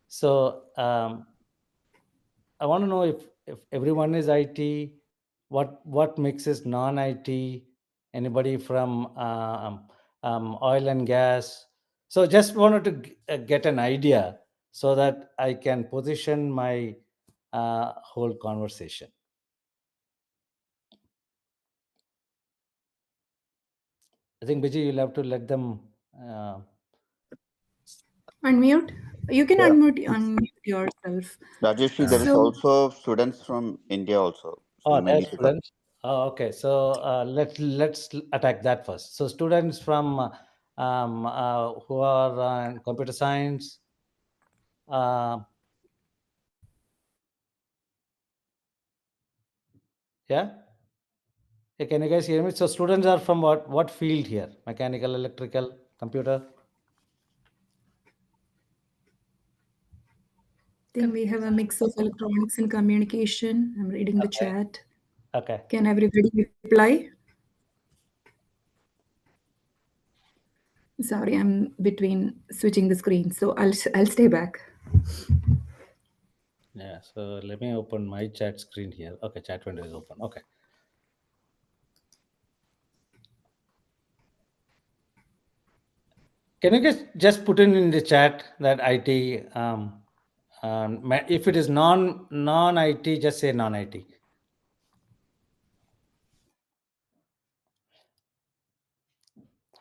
So I want to know if everyone is IT, what mixes non-IT, anybody from oil and gas. So just wanted to get an idea so that I can position my whole conversation. I think Biji, you'll have to let them. Uh, Unmute. You can Yeah. unmute yourself. Rajesh, there is So, also students from India also. So oh, you may that's need to. students. Oh, okay. So let's attack that first. So students from who are in computer science. Uh, yeah. Hey, can you guys hear me? So students are from what field here? Mechanical, electrical, computer. I think we have a mix of electronics and communication. I'm reading the Okay. chat. Okay. Can everybody reply? Sorry, I'm between switching the screen, so I'll stay back. Yeah. So let me open my chat screen here. Okay, chat window is open. Okay. Can you guys just put in the chat that IT? If it is non IT, just say non IT.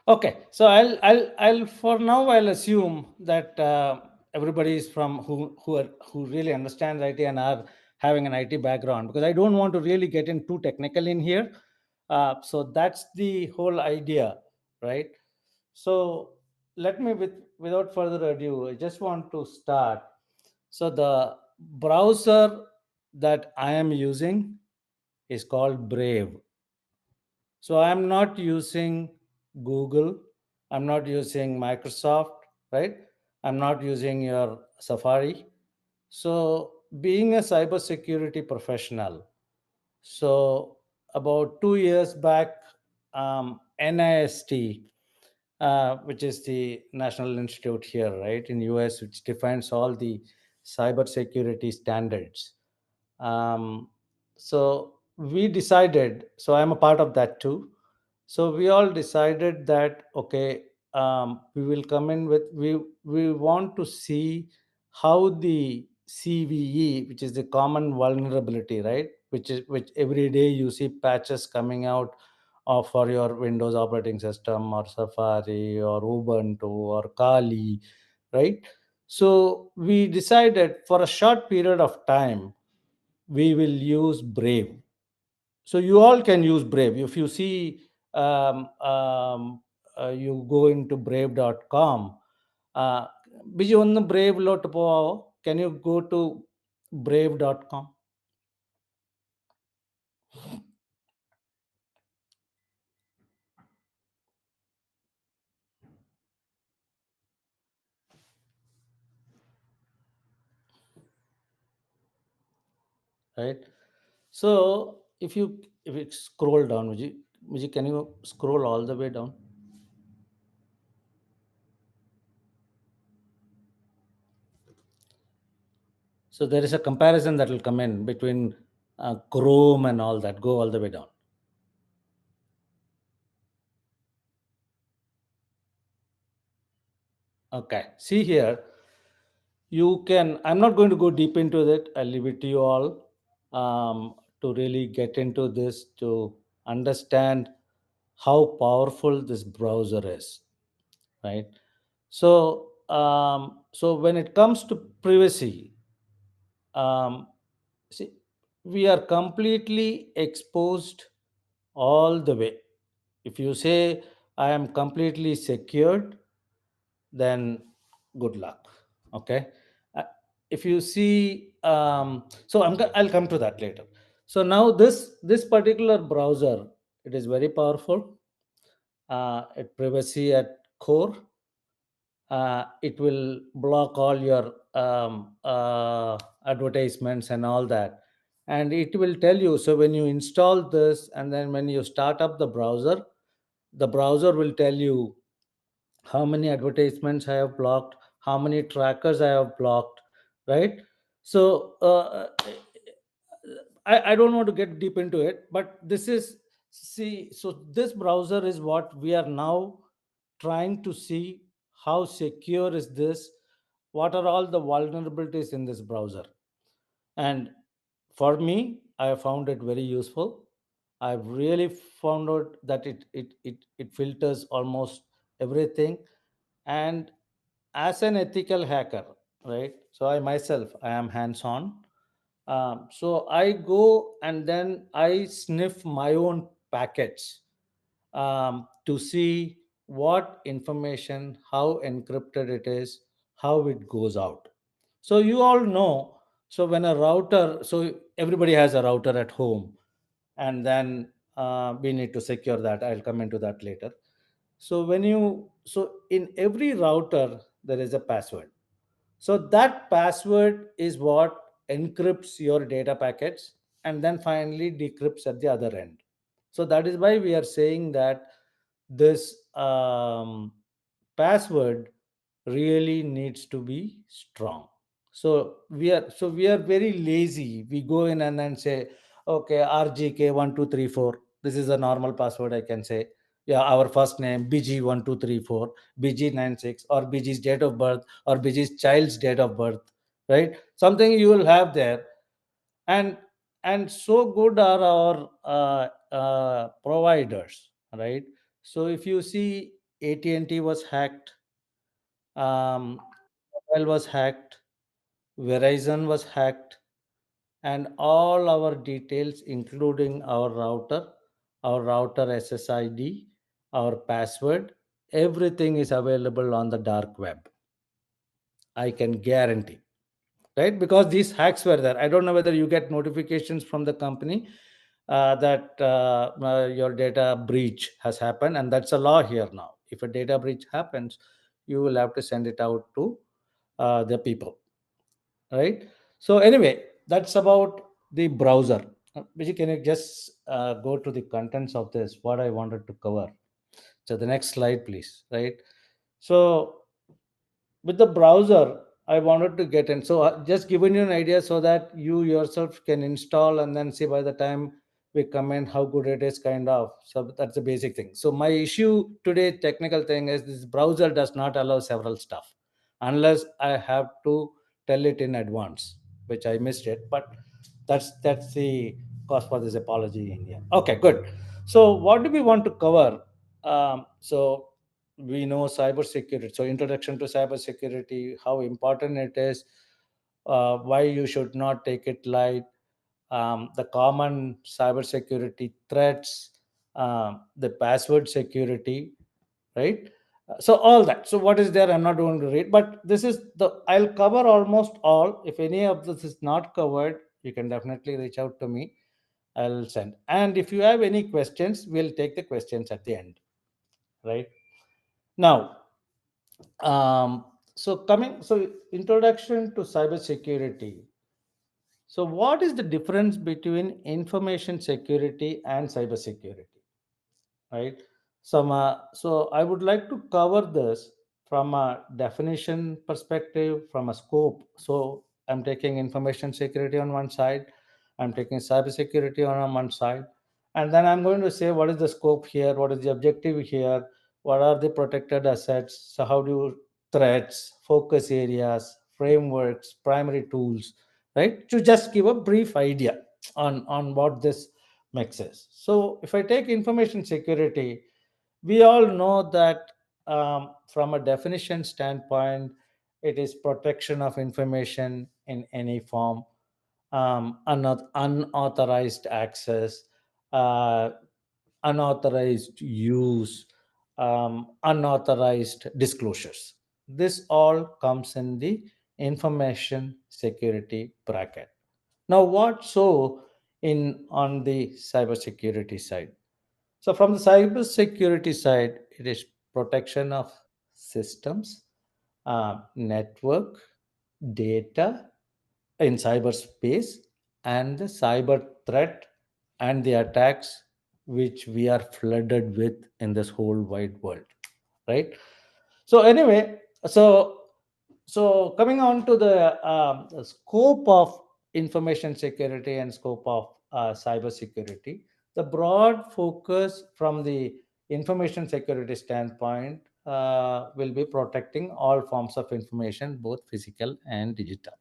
Okay, so I'll for now I'll assume that everybody is from who really understands IT and are having an IT background, because I don't want to really get in too technical in here. So that's the whole idea, right? So let me without further ado, I just want to start. So the browser that I am using is called Brave. So I'm not using Google, I'm not using Microsoft, right? I'm not using your Safari. So being a cybersecurity professional, so about 2 years back, NIST, which is the national institute here, right, in US, which defines all the cybersecurity standards. um, so we decided, so I'm a part of that too. So we all decided that okay, we will come in with, we want to see how the CVE, which is the common vulnerability, right, which every day you see patches coming out of for your Windows operating system or Safari or Ubuntu or Kali, right? So we decided for a short period of time we will use Brave. So you all can use Brave. If you see, you go into brave.com. Biji ഒന്ന് ബ്രേവിലോട്ട് പോവാവോ? Can you go to brave.com? Right. So if you scroll down, Vijay, can you scroll all the way down? So there is a comparison that will come in between Chrome and all that. Go all the way down. Okay. See here, you can, I'm not going to go deep into that. I'll leave it to you all to really get into this, to understand how powerful this browser is, right? So so when it comes to privacy, um, see, we are completely exposed all the way. If you say I am completely secured, then good luck. Okay. Uh, if you see, so I'll come to that later. So now this particular browser, it is very powerful. It privacy at core. It will block all your advertisements and all that, and it will tell you. So when you install this, and then when you start up the browser will tell you how many advertisements I have blocked, how many trackers I have blocked, right? So I don't want to get deep into it, but this is, see, so this browser is what we are now trying to see how secure is this, what are all the vulnerabilities in this browser. And for me, I have found it very useful. I've really found out that it filters almost everything. And as an ethical hacker, right? So I myself, I am hands on. So I go and then I sniff my own packets to see what information, how encrypted it is, how it goes out. So you all know. So when a router, so everybody has a router at home, and then we need to secure that. I'll come into that later. So so in every router there is a password. So that password is what encrypts your data packets and then finally decrypts at the other end. So that is why we are saying that this password really needs to be strong. So we are very lazy. We go in and then say, okay, RGK1234. This is a normal password, I can say. Yeah, our first name, BG1234, BG96, or BG's date of birth, or BG's child's date of birth, right? Something you will have there. And so good are our providers, right? So if you see, AT&T was hacked, mobile was hacked, Verizon was hacked, and all our details, including our router SSID, our password, everything is available on the dark web. I can guarantee, right? Because these hacks were there. I don't know whether you get notifications from the company that your data breach has happened, and that's a law here now. If a data breach happens, you will have to send it out to the people, right? So anyway, that's about the browser. Vijay, can you just go to the contents of this, what I wanted to cover? So the next slide, please, right? So with the browser, I wanted to get in. So just giving you an idea so that you yourself can install and then see by the time we comment how good it is, kind of. So that's the basic thing. So my issue today, technical thing, is this browser does not allow several stuff unless I have to tell it in advance, which I missed it. But that's the cause for this apology in here. Okay, good. So what do we want to cover? So we know cybersecurity. So introduction to cybersecurity, how important it is, why you should not take it light, the common cybersecurity threats, the password security, right? So all that. So what is there? I'm not going to read, but this is the. I'll cover almost all. If any of this is not covered, you can definitely reach out to me. I'll send. And if you have any questions, we'll take the questions at the end, right? Now, so introduction to cybersecurity. So what is the difference between information security and cybersecurity, right? So I would like to cover this from a definition perspective, from a scope. So I'm taking information security on one side, I'm taking cybersecurity on one side, and then I'm going to say what is the scope here, what is the objective here, what are the protected assets, so how do threats, focus areas, frameworks, primary tools, right? To just give a brief idea on what this mixes. So if I take information security, we all know that from a definition standpoint, it is protection of information in any form, unauthorized access, uh, unauthorized use, unauthorized disclosures. This all comes in the information security bracket. Now, what so in on the cybersecurity side? So, from the cybersecurity side, it is protection of systems, network, data in cyberspace, and the cyber threat and the attacks which we are flooded with in this whole wide world, right? So anyway, so coming on to the scope of information security and scope of cyber security, the broad focus from the information security standpoint will be protecting all forms of information, both physical and digital.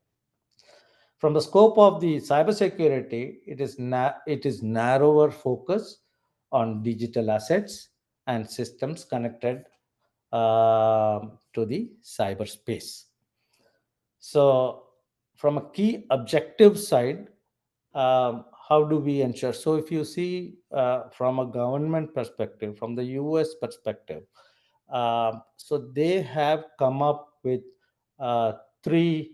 From the scope of the cybersecurity, it is narrower focus on digital assets and systems connected to the cyberspace. So, from a key objective side, how do we ensure? So, if you see from a government perspective, from the US perspective, so they have come up with uh, three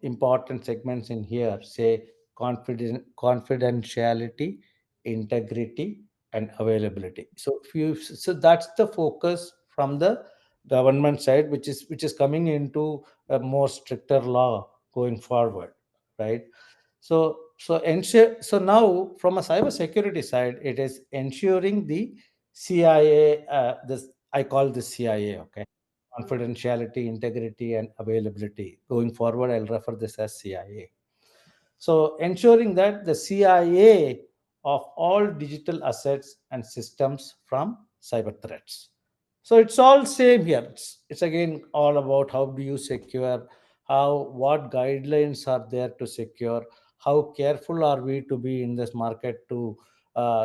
important segments in here, say confidentiality, integrity, and availability. So if you, so that's the focus from the government side, which is coming into a more stricter law going forward, right? So ensure, so now from a cyber security side, it is ensuring the CIA, this I call this CIA, okay, confidentiality, integrity, and availability. Going forward, I'll refer this as CIA. So ensuring that the CIA of all digital assets and systems from cyber threats. So it's all same here. It's again all about how do you secure, how what guidelines are there to secure, how careful are we to be in this market to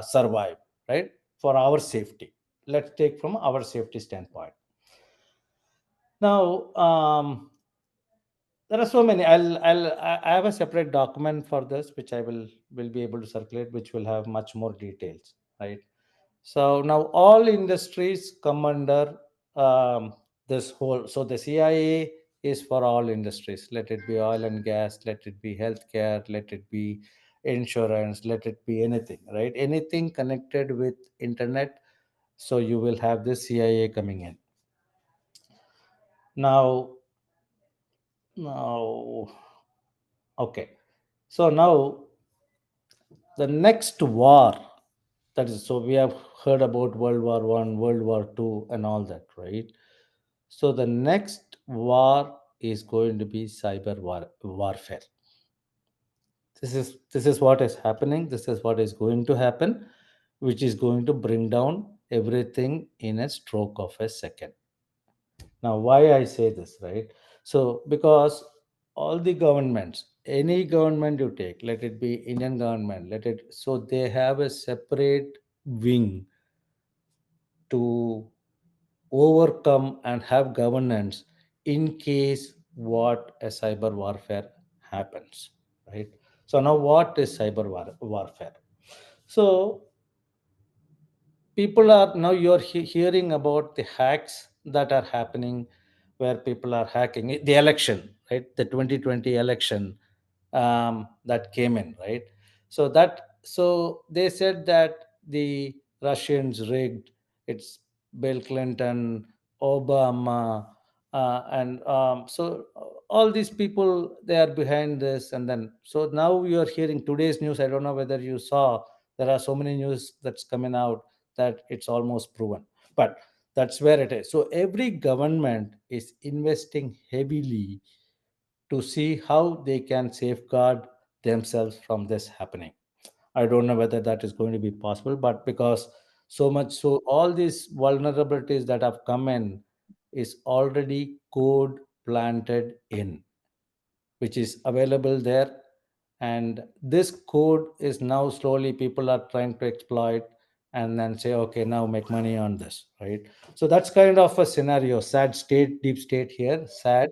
survive, right? For our safety. Let's take from our safety standpoint. Now, there are so many. I have a separate document for this, which I will be able to circulate, which will have much more details, right? So now all industries come under this whole. So the CIA is for all industries. Let it be oil and gas, let it be healthcare, let it be insurance, let it be anything, right? Anything connected with internet. So you will have the CIA coming in. Now, now, okay. So now the next war, that is, so we have heard about World War I, World War II, and all that, right? So the next war is going to be warfare. This is what is happening. This is what is going to happen, which is going to bring down everything in a stroke of a second. Now, why I say this, right? So because all the governments, any government you take, let it be Indian government, let it, so they have a separate wing to overcome and have governance in case what a cyber warfare happens, right? So now what is warfare? So people are now, you're hearing about the hacks that are happening, where people are hacking the election, right? The 2020 election that came in, right? So they said that the Russians rigged. It's Bill Clinton, Obama, and so all these people, they are behind this. And then so now you are hearing today's news. I don't know whether you saw, there are so many news that's coming out that it's almost proven, but that's where it is. So every government is investing heavily to see how they can safeguard themselves from this happening. I don't know whether that is going to be possible, but because so much, so all these vulnerabilities that have come in is already code planted in, which is available there. And this code is now slowly people are trying to exploit, and then say, okay, now make money on this, right? So that's kind of a scenario, sad state, deep state here, sad.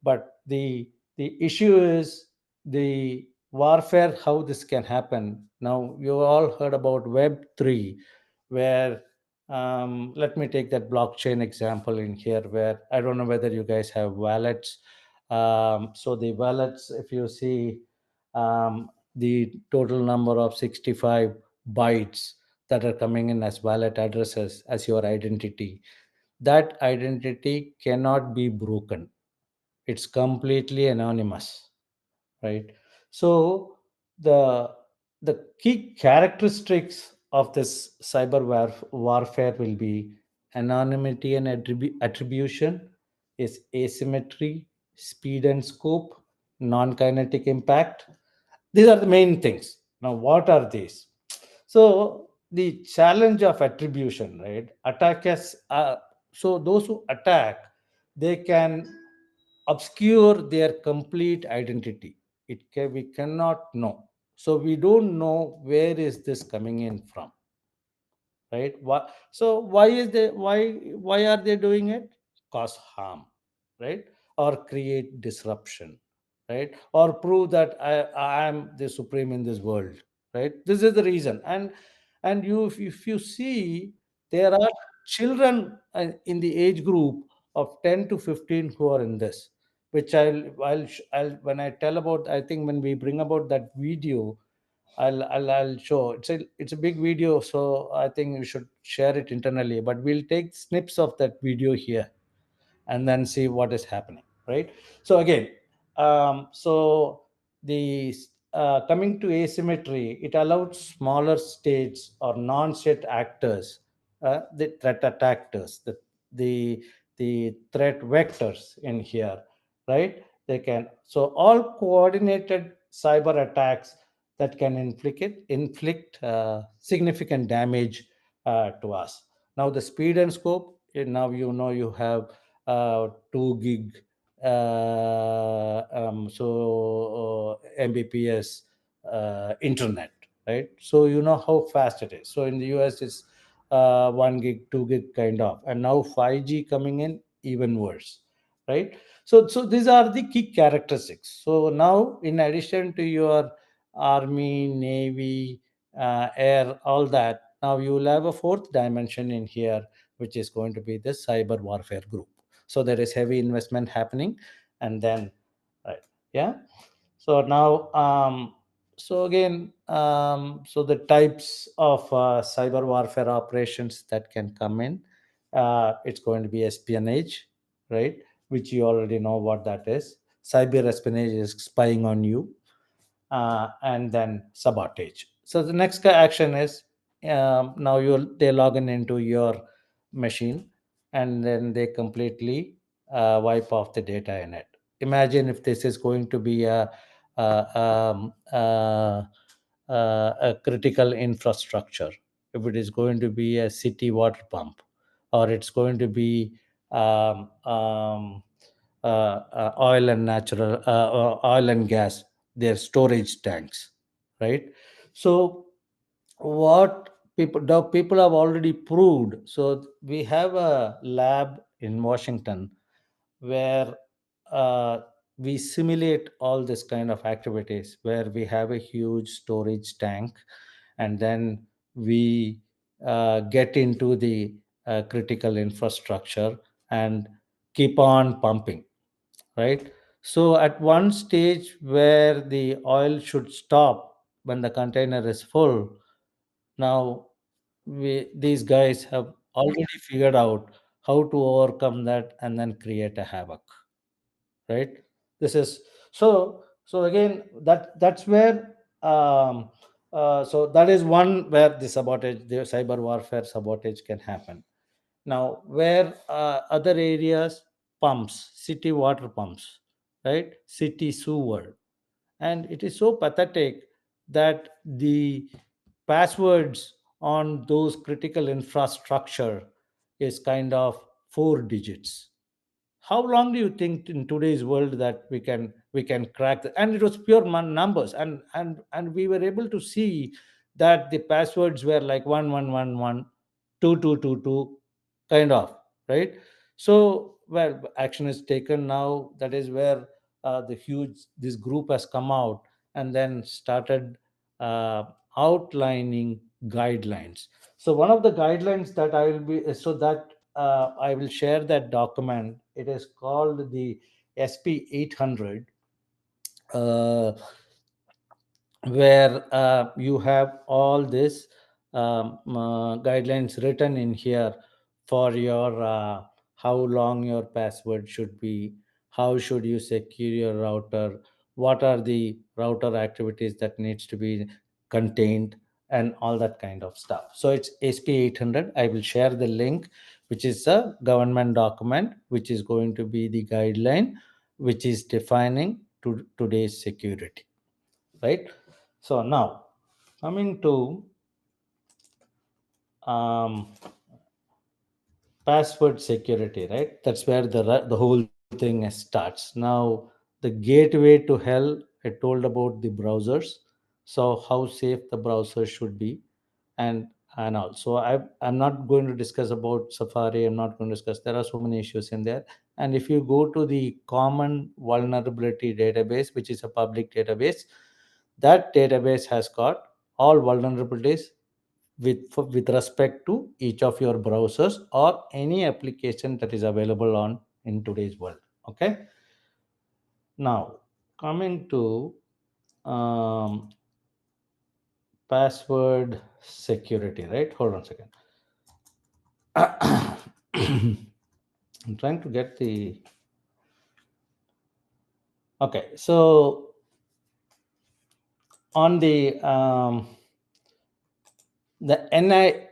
But the issue is the warfare, how this can happen. Now you all heard about web 3, where let me take that blockchain example in here, where I don't know whether you guys have wallets. So the wallets, if you see, the total number of 65 bytes that are coming in as wallet addresses as your identity, that identity cannot be broken. It's completely anonymous, right? So the the key characteristics of this warfare will be anonymity and attribution, is asymmetry, speed and scope, non-kinetic impact. These are the main things. Now, what are these? So the challenge of attribution, right? Attackers, so those who attack, they can obscure their complete identity. We cannot know. So we don't know where is this coming in from, right? So why are they doing it? Cause harm, right? Or create disruption, right? Or prove that I am the supreme in this world, right? This is the reason. And you, if you see, there are children in the age group of 10 to 15 who are in this, which I'll when I tell about, I think when we bring about that video, I'll show. It's a big video, so I think we should share it internally. But we'll take snips of that video here and then see what is happening, right? So again, so the coming to asymmetry, it allows smaller states or non-state actors, the threat actors, the the threat vectors in here, right? They can, so all coordinated cyber attacks that can inflict significant damage to us. Now the speed and scope, now you know you have 2 gig mbps internet, right? So you know how fast it is. So in the US it's 1 gig 2 gig kind of, and now 5G coming in, even worse, right? So these are the key characteristics. So now in addition to your army, navy, air, all that, now you will have a fourth dimension in here, which is going to be the cyber warfare group. So there is heavy investment happening. And then, right, yeah. So now, so again, so the types of cyber warfare operations that can come in, it's going to be espionage, right? Which you already know what that is. Cyber espionage is spying on you, and then sabotage. So the next action is, now they log into your machine, and then they completely wipe off the data in it. Imagine if this is going to be a, um, uh, a critical infrastructure. If it is going to be a city water pump, or it's going to be um, um, oil and oil and gas, their storage tanks, right? So what people have already proved. So we have a lab in Washington where uh, we simulate all this kind of activities, where we have a huge storage tank, and then we get into the critical infrastructure and keep on pumping, right? So at one stage where the oil should stop when the container is full, now these guys have already figured out how to overcome that and then create a havoc, right? This is, so again, that's where, so that is one where the cyber warfare sabotage can happen. Now where other areas, pumps, city water pumps, right, city sewer, and it is so pathetic that the passwords on those critical infrastructure is kind of 4 digits. How long do you think in today's world that we can crack that? And it was pure numbers, and we were able to see that the passwords were like 1111 2222 kind of, right? So well, action is taken. Now that is where this group has come out and then started uh, outlining guidelines. So one of the guidelines that I will share that document. It is called the SP 800, uh, where you have all this guidelines written in here for your how long your password should be, how should you secure your router, what are the router activities that needs to be contained, and all that kind of stuff. So it's SP 800. I will share the link which is a government document, which is going to be the guideline, which is defining today's security, right? So now coming to um, password security, right? That's where the whole thing starts. Now, the gateway to hell, I told about the browsers. So how safe the browser should be, and and all. So I'm not going to discuss about Safari. I'm not going to discuss. There are so many issues in there. And if you go to the common vulnerability database, which is a public database, that database has got all vulnerabilities with respect to each of your browsers or any application that is available on in today's world. Okay, now coming to um, password security, right? Hold on a second. I'm trying to get the. Okay, so on the NIST,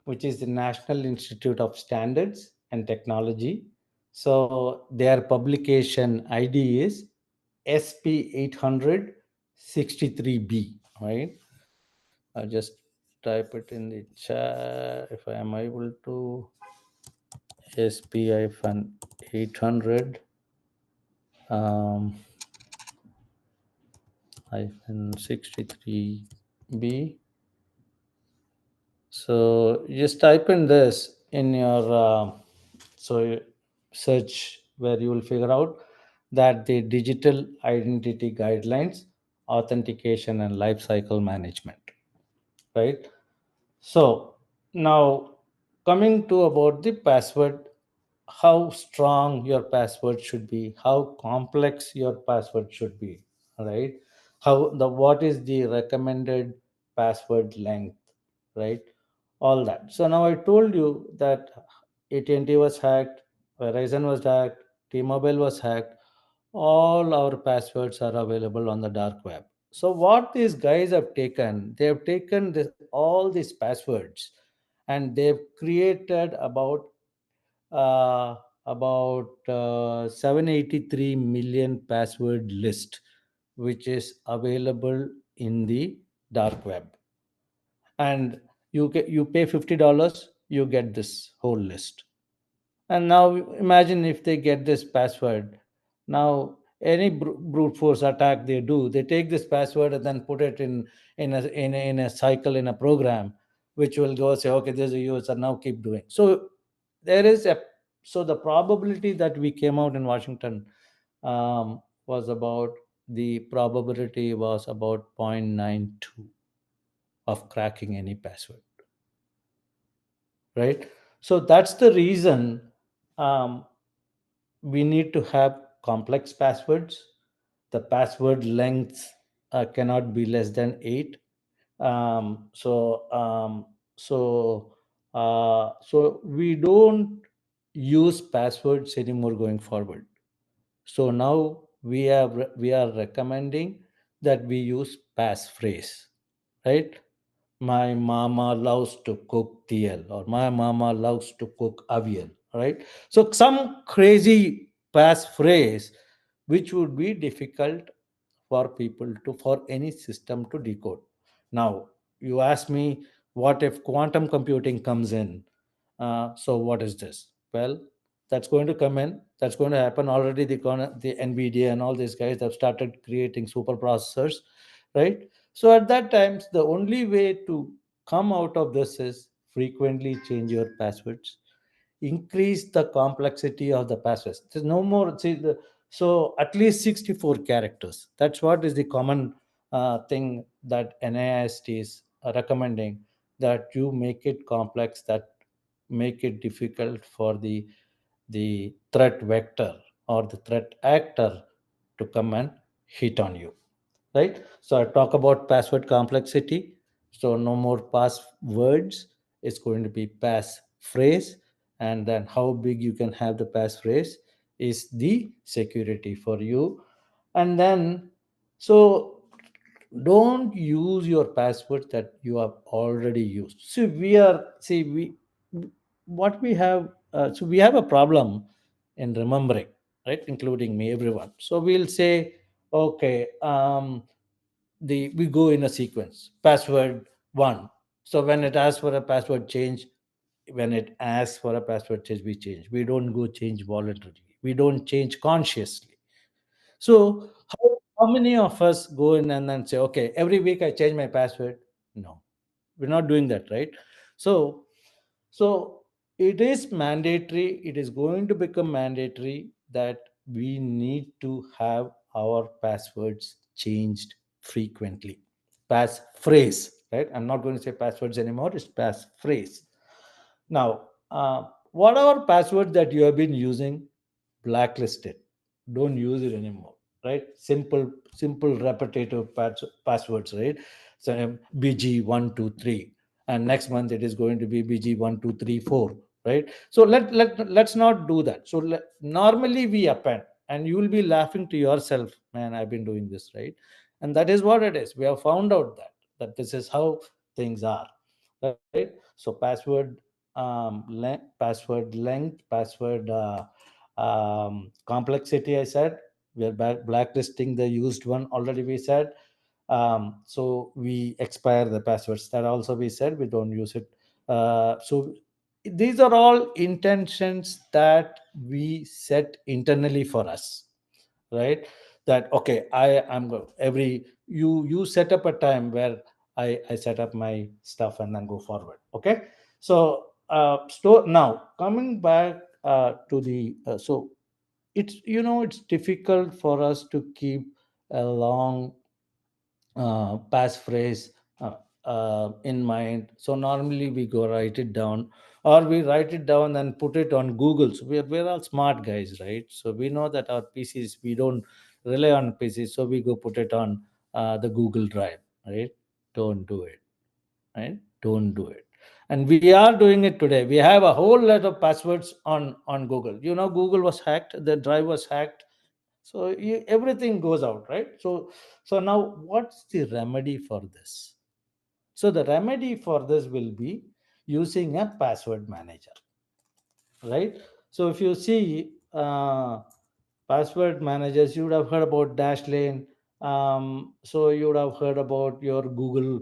which is the National Institute of Standards and Technology. So their publication ID is SP 863B, right? I'll just type it in the chat if I am able to. SP 800 um, 63B. So you just type in this in your search, where you will figure out that the digital identity guidelines, authentication and lifecycle management, right? So now coming to about the password, how strong your password should be, how complex your password should be, right? How the what is the recommended password length, right? All that. So now I told you that AT&T was hacked, Verizon was hacked, T-Mobile was hacked. All our passwords are available on the dark web. So what these guys have taken, they have taken all these passwords, and they've created uh, about 783 million password list, which is available in the dark web. And you pay $50, you get this whole list. And now imagine if they get this password. Now any brute force attack they do, they take this password and then put it in a cycle in a program, which will go say, okay, there's a user, now keep doing. So there is a so the probability that we came out in Washington was about the probability was about 0.92 of cracking any password, right? So that's the reason um, we need to have complex passwords. The password length cannot be less than 8. um, so um, so so we don't use passwords anymore going forward. So now we are recommending that we use passphrase, right? My mama loves to cook TL, or my mama loves to cook avial, right? So some crazy passphrase which would be difficult for people to, for any system to decode. Now you ask me, what if quantum computing comes in? So what is this? Well, that's going to come in. That's going to happen already. The Nvidia and all these guys have started creating super processors, right? So at that times, the only way to come out of this is frequently change your passwords, increase the complexity of the passwords. There's no more. So at least 64 characters. That's what is the common thing that NIST is recommending, that you make it complex, that make it difficult for the threat vector or the threat actor to come and hit on you, right? So I talk about password complexity. So no more passwords, it's going to be pass phrase. And then how big you can have the pass phrase is the security for you. And then, so don't use your password that you have already used. See, we what we have, so we have a problem in remembering, right, including me, everyone. So we'll say, okay, the we go in a sequence, password 1. So when it asks for a password change, when it asks for a password change, we change. We don't go change voluntarily, we don't change consciously. So how many of us go in and then say, okay, every week I change my password? No, we're not doing that, right? So so it is mandatory, it is going to become mandatory that we need to have our passwords changed frequently. Passphrase, right? I'm not going to say passwords anymore, it's passphrase. Now, whatever password that you have been using, blacklist it. Don't use it anymore, right? Simple, repetitive passwords, right? So BG123, and next month it is going to be BG1234, right? So let's not do that. So normally we append, and you will be laughing to yourself, man. I've been doing this, right? And that is what it is. We have found out that this is how things are, right? So password length, password complexity, I said. We are blacklisting the used one already, we said. So we expire the passwords, that also we said. We don't use it. So these are all intentions that we set internally for us, right? That, okay, I'm going every, you set up a time where I set up my stuff and then go forward. Okay. So store now, coming back to the so it's, it's difficult for us to keep a long passphrase in mind. So normally we go write it down, or we write it down and put it on Google. So we're all smart guys, right? So we know that our PCs, we don't rely on PCs, so we go put it on the Google Drive, right? Don't do it, right? Don't do it. And we are doing it today. We have a whole lot of passwords on Google. Google was hacked, the drive was hacked, so everything goes out, right? So now what's the remedy for this? So the remedy for this will be using a password manager, right? So if you see password managers, you would have heard about Dashlane. So you would have heard about your Google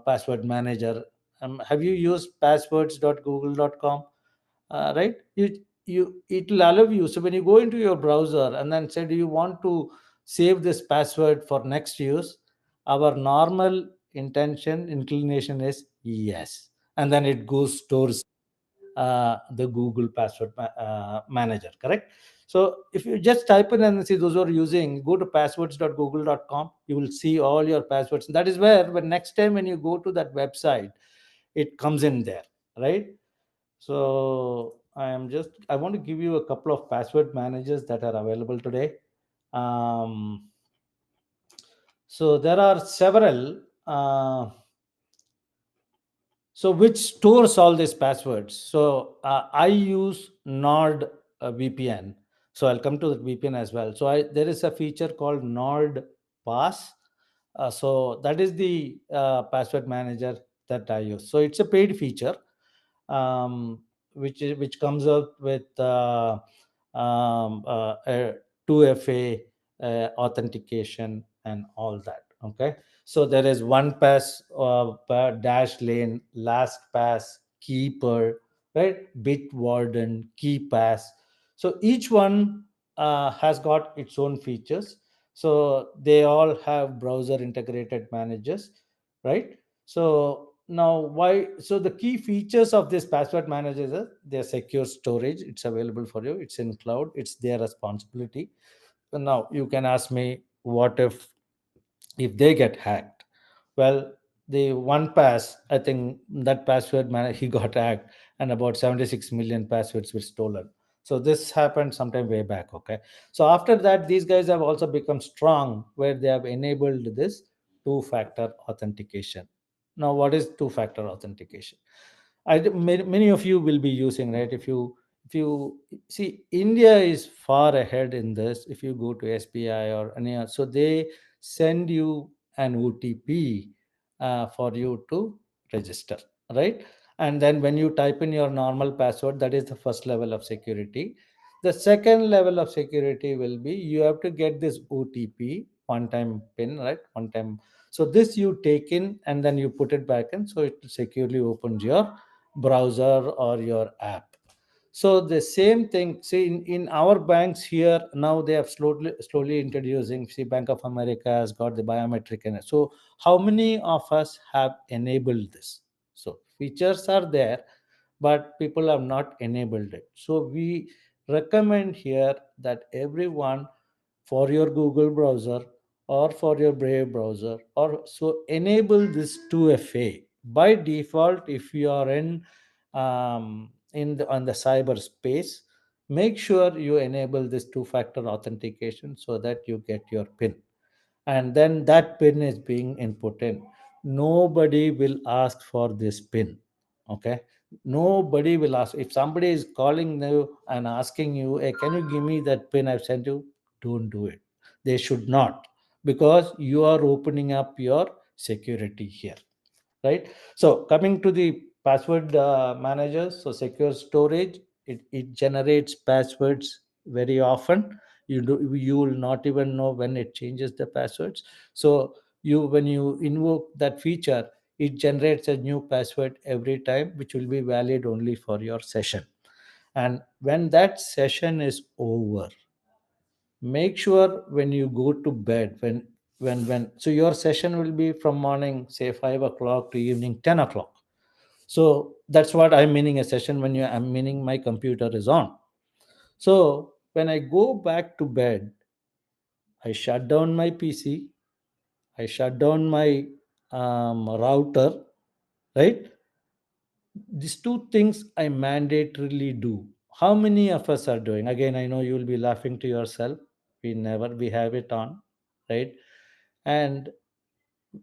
password manager. Have you used passwords.google.com? Right? You it will allow you. So when you go into your browser and then say, do you want to save this password for next use? Our normal inclination is yes, and then it goes stores the Google password manager, correct? So if you just type in and see those who are using, go to passwords.google.com, you will see all your passwords. That is where, when next time when you go to that website, it comes in there, right? So I want to give you a couple of password managers that are available today. Um, so there are several. So which stores all these passwords? So I use Nord VPN. So I'll come to the VPN as well. So there is a feature called Nord Pass. So that is the password manager that I use. So it's a paid feature, which comes up with a 2FA authentication and all that. Okay. So there is one pass, dash lane, last pass, keeper, right? Bitwarden, key pass. So each one has got its own features. So they all have browser integrated managers, right? So now why? So the key features of this password manager is their secure storage. It's available for you. It's in cloud. It's their responsibility. So now you can ask me, what if they get hacked? Well, the one pass, I think that password man, he got hacked, and about 76 million passwords were stolen. So this happened sometime way back. Okay. So after that, these guys have also become strong, where they have enabled this two-factor authentication. Now, what is two-factor authentication? Many of you will be using, right? If you see, India is far ahead in this. If you go to SBI or any other, so they send you an OTP for you to register, right? And then when you type in your normal password, that is the first level of security. The second level of security will be you have to get this OTP, one time pin, right? One time. So this you take in and then you put it back in, so it securely opens your browser or your app. So the same thing, see in our banks here now they have slowly introducing. See, Bank of America has got the biometric in it. So how many of us have enabled this? So features are there, but people have not enabled it. So we recommend here that everyone, for your Google browser or for your Brave browser, or so enable this 2FA by default. If you are in the on the cyberspace, make sure you enable this two-factor authentication so that you get your PIN, and then that pin is being input in. Nobody will ask for this pin. Okay, nobody will ask. If somebody is calling you and asking you, hey, can you give me that pin I've sent you, don't do it. They should not, because you are opening up your security here, right? So coming to the password managers, so secure storage, it generates passwords very often. You will not even know when it changes the passwords. So you, when you invoke that feature, it generates a new password every time, which will be valid only for your session. And when that session is over, make sure when you go to bed, when so your session will be from morning say 5 o'clock to evening 10 o'clock. So that's what I'm meaning a session, when you I'm meaning my computer is on. So when I go back to bed, I shut down my PC, I shut down my router, right? These two things I mandatorily do. How many of us are doing? Again, I know you will be laughing to yourself. We have it on, right? And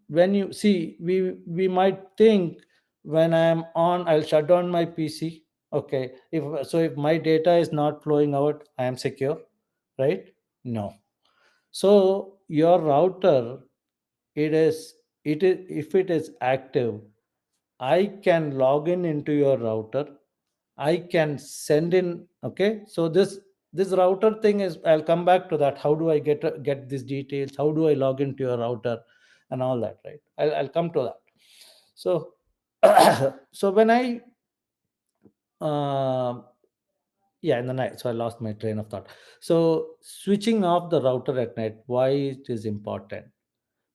when you see, we might think, when I am on, I'll shut down my PC. Okay, if my data is not flowing out, I am secure, right? No. So your router, it is if it is active, I can log in into your router. I can send in. Okay, so this router thing is. I'll come back to that. How do I get these details? How do I log into your router, and all that? Right. I'll come to that. So so when I uh, yeah, in the night. So I lost my train of thought. So switching off the router at night. Why it is important?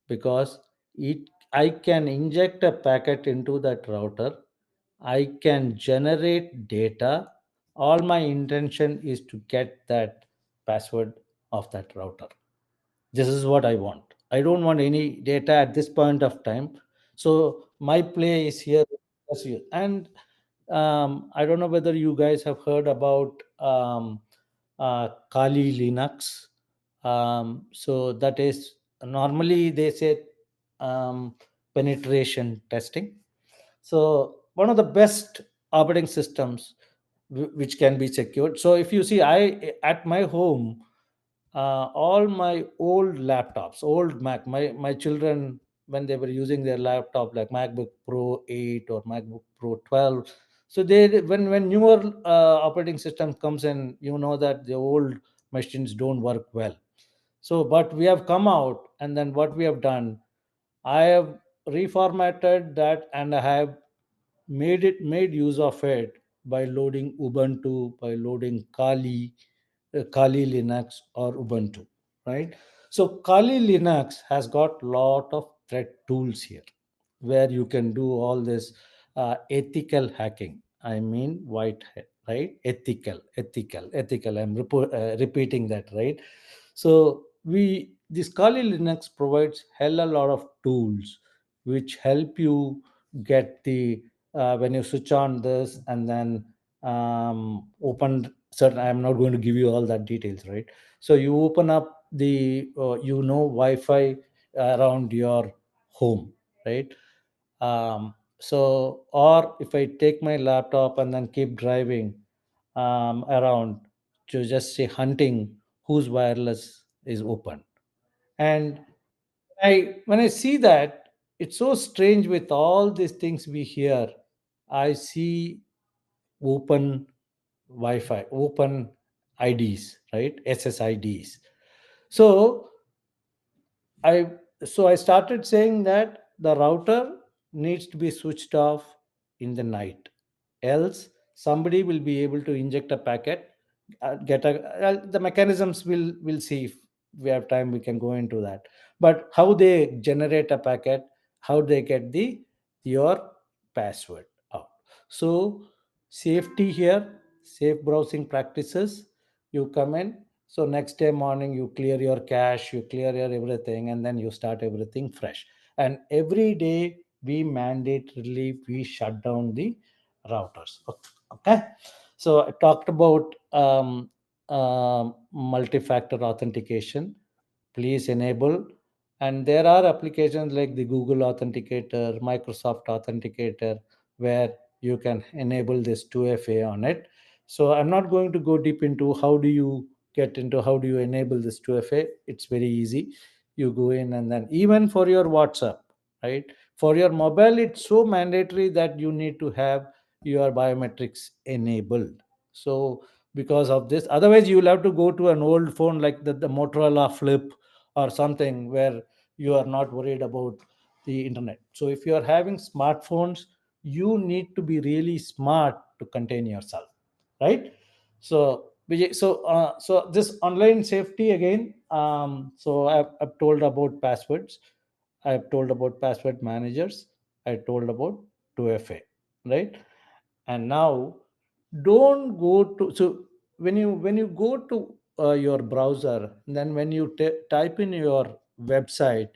Because it I can inject a packet into that router, I can generate data. All my intention is to get that password of that router. This is what I want. I don't want any data at this point of time. So my play is here. And I don't know whether you guys have heard about Kali Linux. So that is, normally they say um, penetration testing. So one of the best operating systems which can be secured. So if you see, I at my home, all my old laptops, old Mac, my children, when they were using their laptop like MacBook Pro 8 or MacBook Pro 12, so they when newer operating system comes in, you know that the old machines don't work well. So but we have come out, and then what we have done, I have reformatted that, and I have made use of it by loading Ubuntu, by loading Kali Linux or Ubuntu, right? So Kali Linux has got lot of threat tools here, where you can do all this ethical hacking. I mean, white hat, right? Ethical. Repeating that, right? So this Kali Linux provides hell a lot of tools which help you get the when you switch on this and then open certain. I'm not going to give you all that details, right? So you open up the Wi-Fi around your home, right? So, or if I take my laptop and then keep driving around to just say hunting whose wireless is open. And when I see that, it's so strange with all these things we hear. I see open Wi-Fi, open IDs, right? SSIDs. So I I started saying that the router needs to be switched off in the night, else somebody will be able to inject a packet. Get a the mechanisms will see if we have time. We can go into that. But how they generate a packet, how they get the your password out. So safety here, safe browsing practices. You come in, so next day morning you clear your cache, you clear your everything, and then you start everything fresh. And every day we mandatorily we shut down the routers. Okay. So I talked about multi-factor authentication. Please enable. And there are applications like the Google Authenticator, Microsoft Authenticator, where you can enable this 2FA on it. So I'm not going to go deep into how do you enable this 2FA. It's very easy. You go in, and then even for your WhatsApp, right? For your mobile, it's so mandatory that you need to have your biometrics enabled. So because of this, otherwise you will have to go to an old phone like the Motorola Flip or something, where you are not worried about the internet. So if you are having smartphones, you need to be really smart to contain yourself, right? So Vijay, so this online safety again. So I've told about passwords. I've told about password managers. I told about 2FA, right? And now don't go to, so when you go to your browser, then when you type in your website,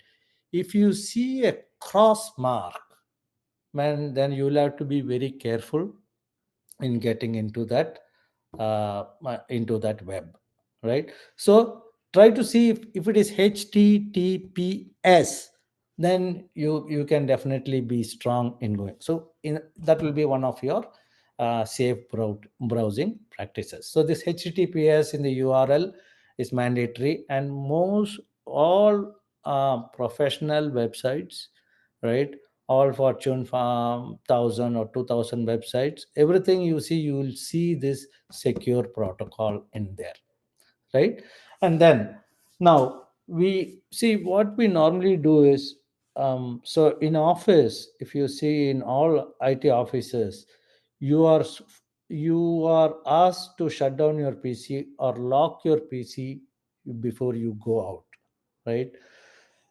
if you see a cross mark, man, then you'll have to be very careful in getting into that web, right? So try to see if it is HTTPS, then you can definitely be strong in going. So that will be one of your safe browsing practices. So this HTTPS in the URL is mandatory, and most all professional websites, right? All Fortune 1000 or 2000 websites, everything you see, you will see this secure protocol in there, right? And then now we see what we normally do is, so in office, if you see in all IT offices, you are you are asked to shut down your PC or lock your PC before you go out, right?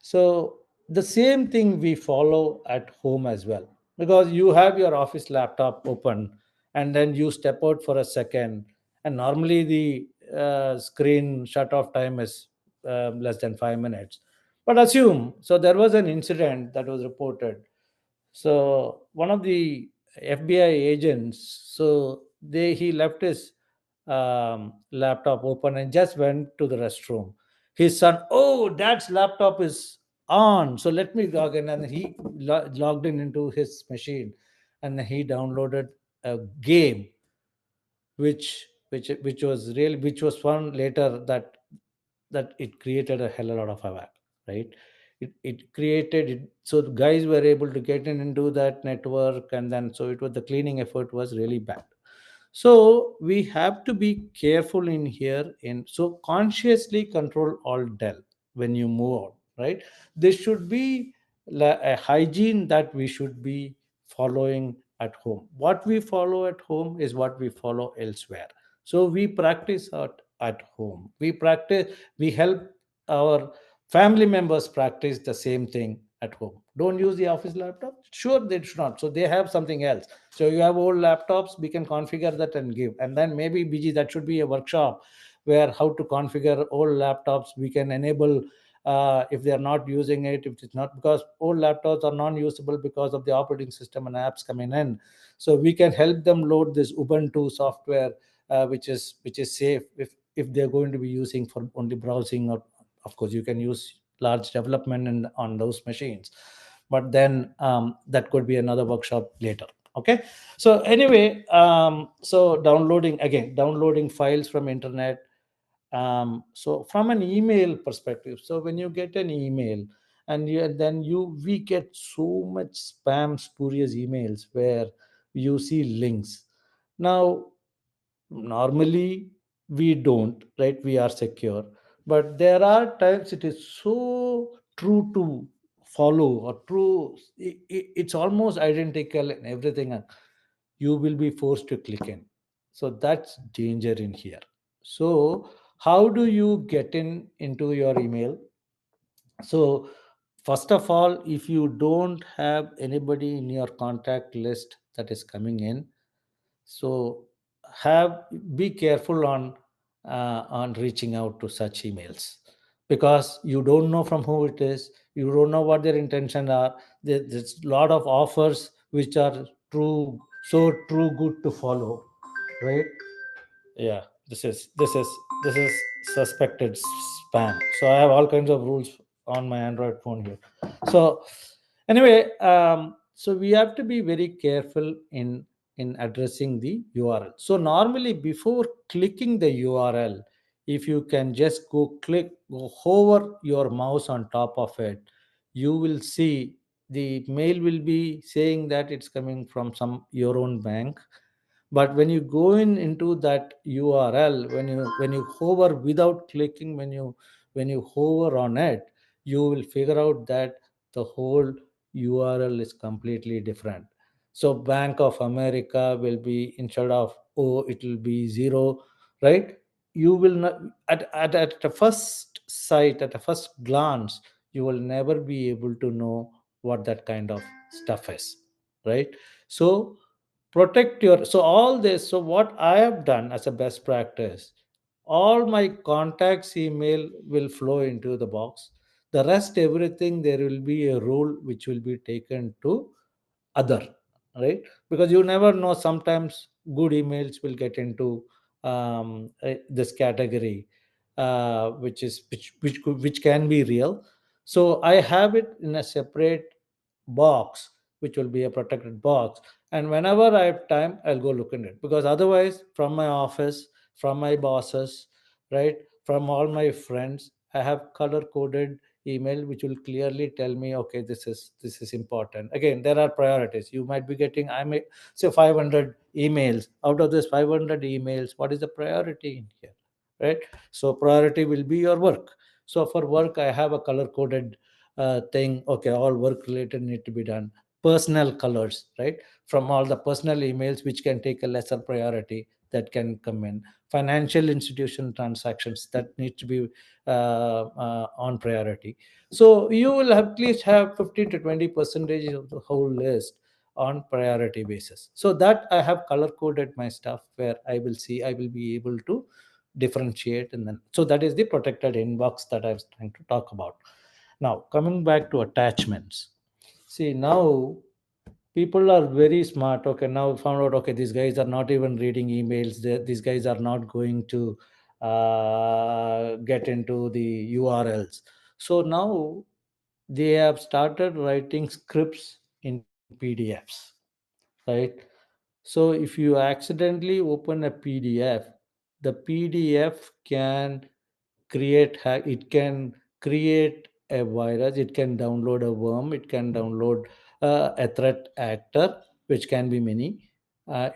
So the same thing we follow at home as well, because you have your office laptop open, and then you step out for a second, and normally the screen shut off time is less than 5 minutes. But assume, so there was an incident that was reported. So one of the FBI agents, so he left his laptop open and just went to the restroom. His son, oh, dad's laptop is on, so let me log in, and he logged in into his machine, and he downloaded a game, which was really, which was fun later, that it created a hell of a lot of havoc, right? It created it, so the guys were able to get in into that network, and then so it was, the cleaning effort was really bad. So we have to be careful in here, in so consciously control all Dell when you move out, right? There should be a hygiene that we should be following at home. What we follow at home is what we follow elsewhere. So we practice at home. We help our family members practice the same thing at home. Don't use the office laptop. Sure, they should not. So they have something else. So you have old laptops, we can configure that and give. And then maybe BG, that should be a workshop where how to configure old laptops. We can enable if they are not using it, if it's not, because old laptops are non-usable because of the operating system and apps coming in. So we can help them load this Ubuntu software, which is safe if they're going to be using for only browsing, or of course you can use large development on those machines. But then that could be another workshop later. Okay. So anyway, so downloading files from internet. So from an email perspective, so when you get an email, and we get so much spam spurious emails, where you see links. Now, normally we don't, right? We are secure, but there are times it is so true to follow, or true, it's almost identical and everything, and you will be forced to click in. So that's danger in here. So how do you get into your email? So first of all, if you don't have anybody in your contact list that is coming in, so have be careful on reaching out to such emails, because you don't know from who it is, you don't know what their intentions are. There's a lot of offers which are true, so true good to follow, right? Yeah, this is suspected spam. So I have all kinds of rules on my Android phone here. So anyway, so we have to be very careful in addressing the URL. So normally before clicking the URL, if you can just go hover your mouse on top of it, you will see the mail will be saying that it's coming from some your own bank. But when you go into that URL, when you hover without clicking, when you hover on it, you will figure out that the whole URL is completely different. So Bank of America will be, instead of O, it will be zero, right? You will not, at the first sight, at the first glance, you will never be able to know what that kind of stuff is, right? So protect your, so all this, so what I have done as a best practice, all my contacts email will flow into the box. The rest everything, there will be a rule which will be taken to other, right? Because you never know, sometimes good emails will get into this category, which can be real. So I have it in a separate box, which will be a protected box, and whenever I have time, I'll go look in it, because otherwise from my office, from my bosses, right, from all my friends, I have color coded email which will clearly tell me, okay, this is important. Again, there are priorities. You might be getting, I may say, 500 emails. Out of this 500 emails, what is the priority in here, right? So priority will be your work. So for work, I have a color coded thing. Okay, all work related need to be done. Personal colors, right? From all the personal emails which can take a lesser priority, that can come in. Financial institution transactions that need to be on priority. So you will at least have 15 to 20 percentage of the whole list on priority basis. So that I have color coded my stuff, where I will see, I will be able to differentiate. And then, so that is the protected inbox that I was trying to talk about. Now coming back to attachments, see, now people are very smart. Okay, now found out, okay, these guys are not even reading emails. These guys are not going to get into the URLs. So now they have started writing scripts in PDFs, right? So if you accidentally open a PDF, the PDF can it can create a virus, it can download a worm, it can download a threat actor, which can be many,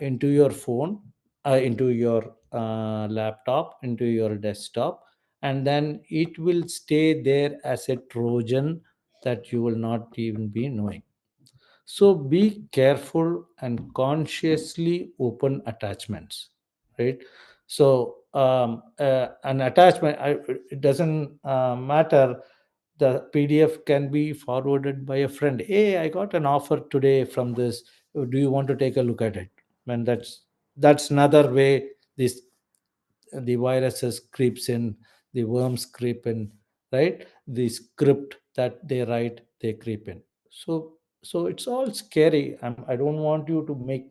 into your phone, into your laptop, into your desktop, and then it will stay there as a trojan that you will not even be knowing. So be careful and consciously open attachments, right? So an attachment, it doesn't matter. The PDF can be forwarded by a friend. Hey, I got an offer today from this. Do you want to take a look at it? And that's another way this the viruses creeps in, the worms creep in, right? The script that they write, they creep in. So it's all scary. I don't want you to make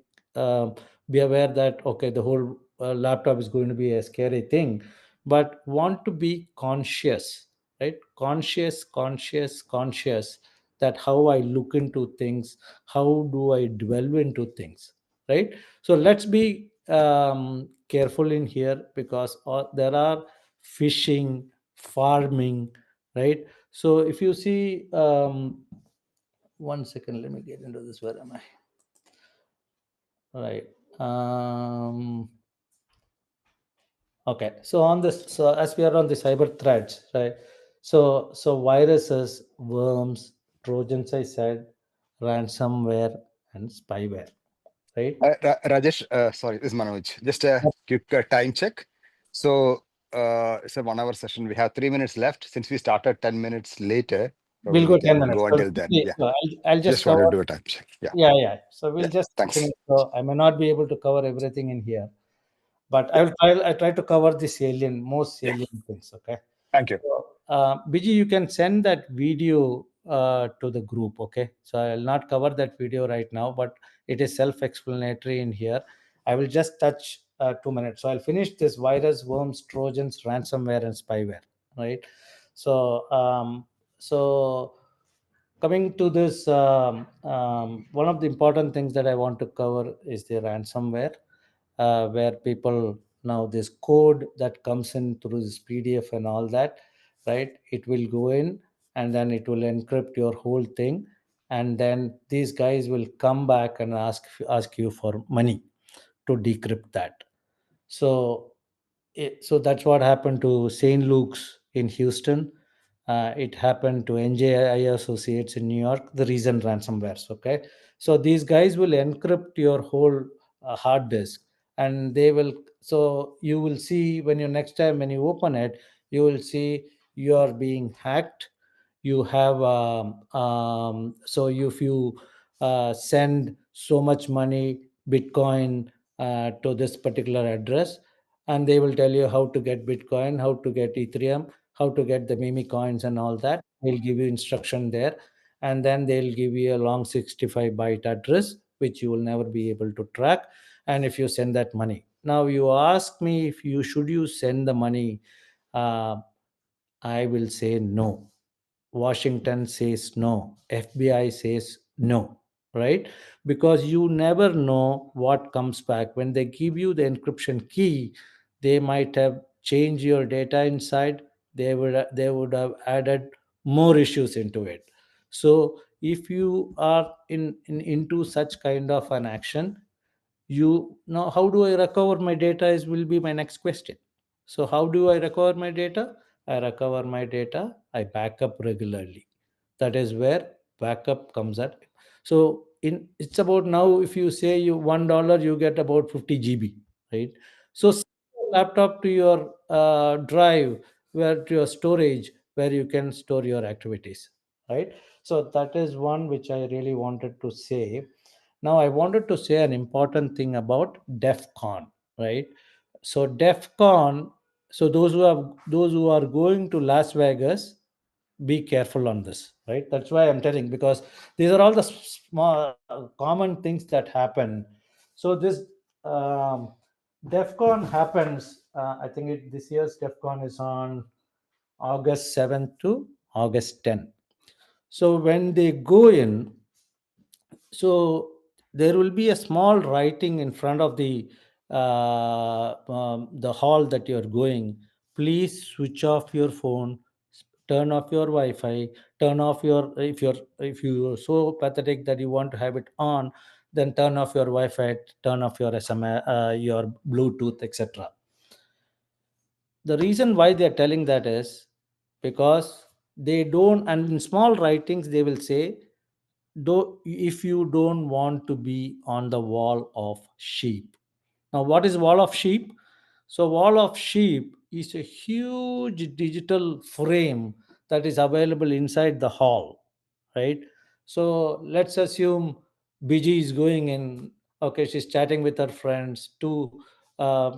be aware that, okay, the whole laptop is going to be a scary thing, but want to be conscious, right? Conscious that how I look into things, how do I delve into things, right? So let's be careful in here, because there are fishing, farming, right? So if you see, one second, let me get into this. Where am I? Right. Okay. So on this, so as we are on the cyber threats, right? So viruses, worms, trojans, I said, ransomware, and spyware. Right. Rajesh, sorry, this is Manoj. Just a quick time check. So it's a 1 hour session. We have 3 minutes left. Since we started 10 minutes later, We'll probably we go 10 can minutes. go So, until then. Yeah, so I'll just just want cover. to do a time check. Yeah, Yeah, yeah. So yeah. we'll just Thanks. finish. So I may not be able to cover everything in here, but I try to cover the salient, most Yeah, salient things. Okay. thank you. So, Biji, you can send that video to the group. Okay. So I'll not cover that video right now, but it is self-explanatory in here. I will just touch 2 minutes. So I'll finish this virus, worms, trojans, ransomware, and spyware. Right. So so coming to this, one of the important things that I want to cover is the ransomware, where people now this code that comes in through this PDF and all that, right? It will go in and then it will encrypt your whole thing, and then these guys will come back and ask you for money to decrypt that. So so that's what happened to St. Luke's in Houston. It happened to NJI Associates in New York. The reason ransomwares. Okay, so these guys will encrypt your whole hard disk, and they will. So you will see when you next time when you open it, you will see you are being hacked. You have so if you send so much money Bitcoin to this particular address, and they will tell you how to get Bitcoin, how to get Ethereum, how to get the meme coins and all that. They'll give you instruction there, and then they'll give you a long 65 byte address which you will never be able to track. And if you send that money, now you ask me if you should you send the money, uh, I will say no. Washington says no. FBI says no, right? Because you never know what comes back. When they give you the encryption key, they might have changed your data inside. They would have added more issues into it. So if you are into such kind of an action, you now how do I recover my data is will be my next question. So how do I recover my data? I recover my data, I back up regularly. That is where backup comes at. So in it's about now if you say you $1 you get about 50 GB, right? So send your laptop to your drive, where to your storage, where you can store your activities, right? So that is one which I really wanted to say. Now I wanted to say an important thing about DEF CON, right? So DEF CON, so those who are going to Las Vegas, be careful on this, right? That's why I'm telling, because these are all the small common things that happen. So this um, DEF CON happens. I think this year's DEF CON is on August 7th to August 10th. So when they go in, so there will be a small writing in front of the hall that you're going. Please switch off your phone, turn off your Wi-Fi, turn off your if you're so pathetic that you want to have it on, then turn off your Wi-Fi, turn off your SMS, your Bluetooth, etc. The reason why they are telling that is because they don't, and in small writings they will say, do if you don't want to be on the wall of sheep. Now what is wall of sheep? So wall of sheep is a huge digital frame that is available inside the hall, right? So let's assume BG is going in. Okay, she's chatting with her friends too.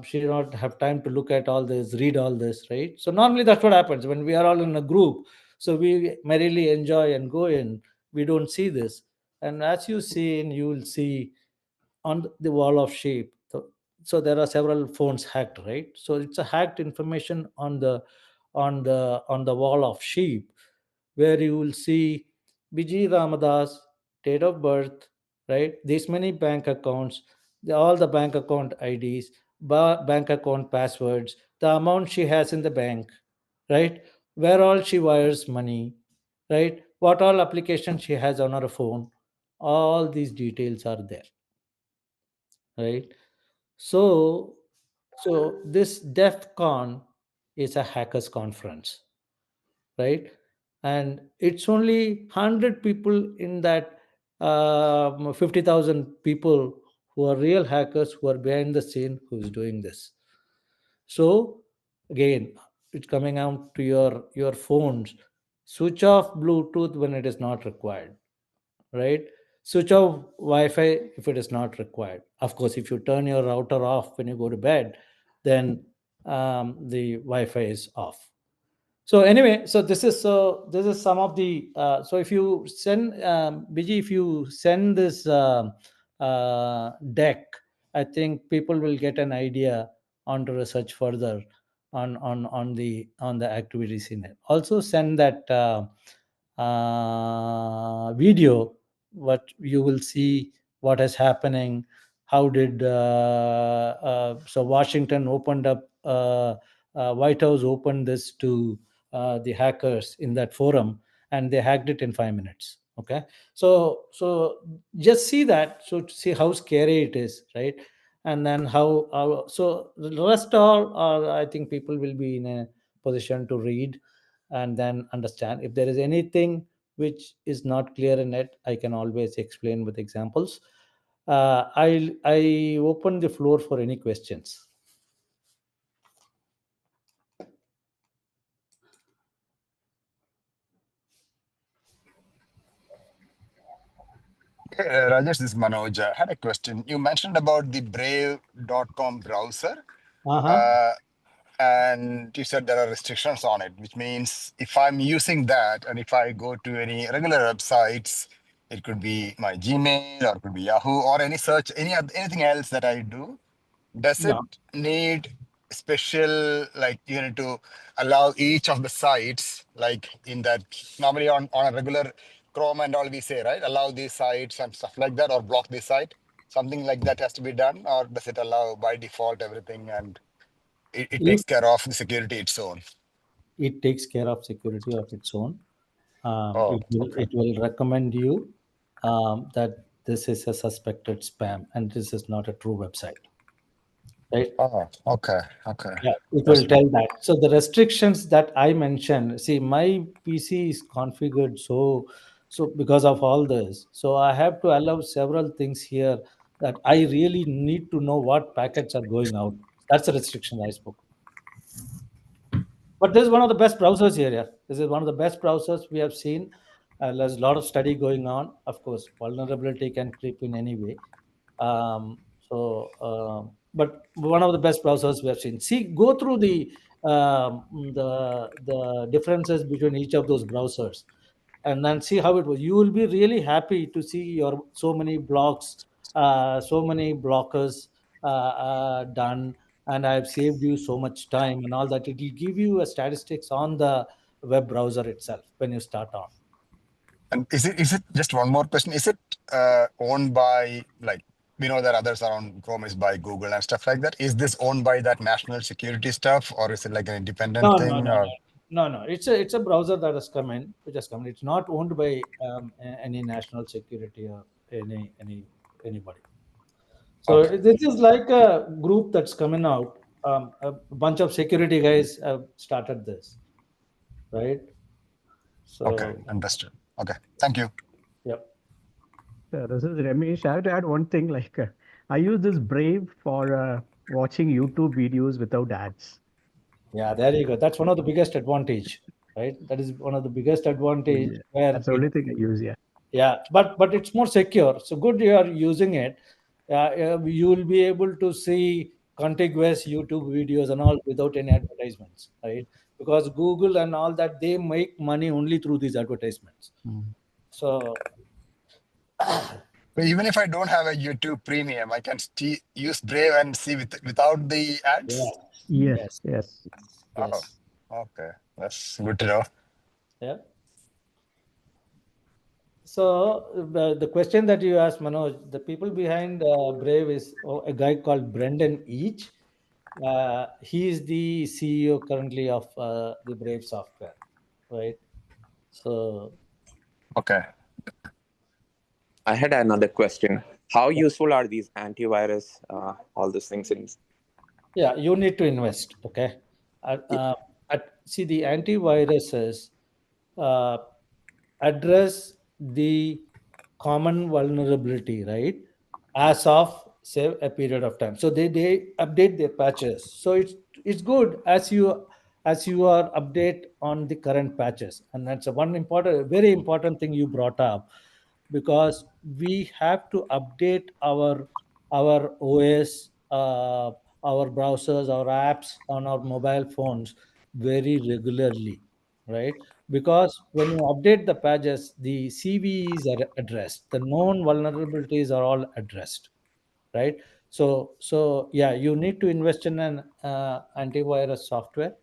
She do not have time to look at all this, read all this, right? So normally that's what happens when we are all in a group. So we merrily enjoy and go in. We don't see this, and as you see in, you will see on the wall of sheep. So there are several phones hacked, right? So it's a hacked information on the wall of sheep, where you will see Biji Ramadas, date of birth, right? These many bank accounts, all the bank account IDs, bank account passwords, the amount she has in the bank, right? Where all she wires money, right? What all applications she has on her phone, all these details are there. right? So, this DEF CON is a hackers conference, right? And it's only 100 people in that 50,000 people who are real hackers who are behind the scene who is doing this. So again, it's coming out to your phones. Switch off Bluetooth when it is not required, right? Switch off Wi-Fi if it is not required. Of course, if you turn your router off when you go to bed, then the Wi-Fi is off. So anyway, so this is some of the so if you send Biji, if you send this deck, I think people will get an idea on to research further on the activities in it. Also send that video, what you will see what is happening. How did so Washington opened up White House opened this to the hackers in that forum, and they hacked it in 5 minutes. Okay, so just see that, so to see how scary it is, right? And then how so the rest all are, I think people will be in a position to read and then understand. If there is anything which is not clear in it, I can always explain with examples. I open the floor for any questions. Rajesh, this is Manoj. I had a question. You mentioned about the Brave.com browser, Uh-huh. uh, and you said there are restrictions on it, which means if I'm using that and if I go to any regular websites, it could be my Gmail or it could be Yahoo or any search, anything else that I do. Does it No, need special, like you need to allow each of the sites, like in that normally on a regular Chrome and all we say, right? Allow these sites and stuff like that, or block this site. Something like that has to be done, or does it allow by default everything and it if takes care of the security its own? it takes care of security of its own, Oh, it okay. will recommend you that this is a suspected spam and this is not a true website, right? Oh, okay. Okay. Yeah, it That's will good. tell that. So the restrictions that I mentioned, see, my PC is configured so because of all this. So I have to allow several things here that I really need to know what packets are going out. That's the restriction I spoke. But this is one of the best browsers here. Yeah. This is one of the best browsers we have seen. There's a lot of study going on. Of course, vulnerability can creep in any way. But one of the best browsers we have seen. See, go through the differences between each of those browsers, and then see how it was. You will be really happy to see your so many blocks, so many blockers done, and I've saved you so much time and all that. It will give you a statistics on the web browser itself when you start on. And is it just one more question? Is it owned by, like, we know that others around Chrome is by Google and stuff like that. Is this owned by that national security stuff, or is it like an independent No, no, no, thing? no, Or no. It's a browser that has come in, which has come in. It's not owned by any national security or anybody. So okay, this is like a group that's coming out. A bunch of security guys have started this, right? okay, So, understood. Okay, thank you. yep. This is Ramesh. I have to add one thing. I use this Brave for watching YouTube videos without ads. Yeah, there you go. That's one of the biggest advantage, right? That is one of the biggest advantage Yeah, where that's the it, only thing I use. Yeah. yeah, but it's more secure. So good you are using it. You will be able to see contiguous YouTube videos and all without any advertisements, right? Because Google and all that, they make money only through these advertisements. Mm. So So even if I don't have a YouTube Premium, I can still use Brave and see without the ads. yes, Yes. yes, Yes. Oh, yes, okay, that's good to know. yeah. So the question that you asked, Manoj, the people behind Brave is a guy called Brendan Each. He is the CEO currently of the Brave software, right? So Okay. I had another question. how useful are these antivirus, all those things? Yeah, you need to invest. Okay. See, the antiviruses uh, address the common vulnerability, right? As of say a period of time. So they update their patches. So it's good as you are update on the current patches. And that's a one important, very important thing you brought up, because we have to update our OS, our browsers, our apps on our mobile phones very regularly, right? Because when you update the patches, the CVEs are addressed, the known vulnerabilities are all addressed, right? So yeah, you need to invest in an antivirus software.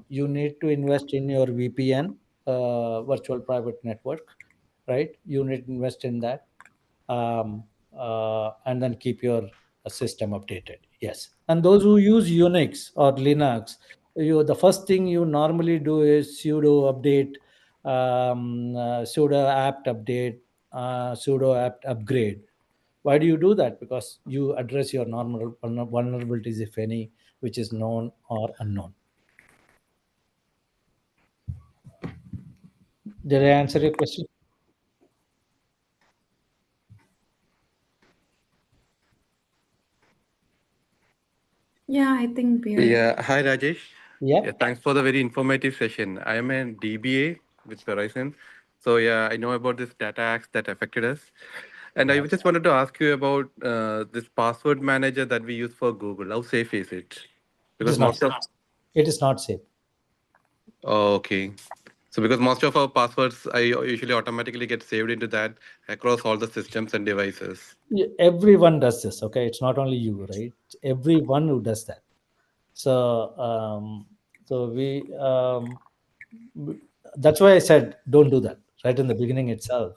You need to invest in your VPN, virtual private network, right? You need to invest in that, um, and then keep your system updated. Yes, and those who use Unix or Linux, the first thing you normally do is sudo update, sudo apt update, sudo apt upgrade. Why do you do that? Because you address your normal vulnerabilities, if any, which is known or unknown. Did I answer your question? Yeah, I think we are. Yeah, hi Rajesh. Yeah. Yeah, thanks for the very informative session. I am a DBA with Verizon. So yeah, I know about this data acts that affected us. And I Yes. just wanted to ask you about this password manager that we use for Google. How safe is it? It Because is not most of safe. It is not safe. oh, okay. So because most of our passwords I usually automatically get saved into that across all the systems and devices. Everyone does this. Okay, it's not only you, right? It's everyone who does that. So so that's why I said don't do that right in the beginning itself.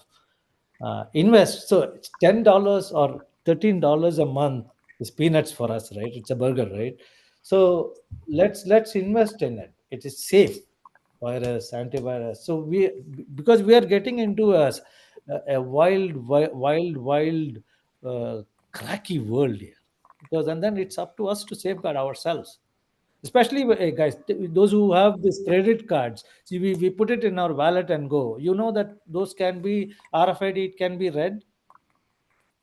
Invest. So it's $10 or $13 a month is peanuts for us, right? It's a burger, right? So let's invest in it. It is safe, virus, antivirus. So because we are getting into a wild, cracky world here. Because and then it's up to us to safeguard ourselves, especially guys, those who have these credit cards. See, we put it in our wallet and go, you know that those can be RFID, it can be read.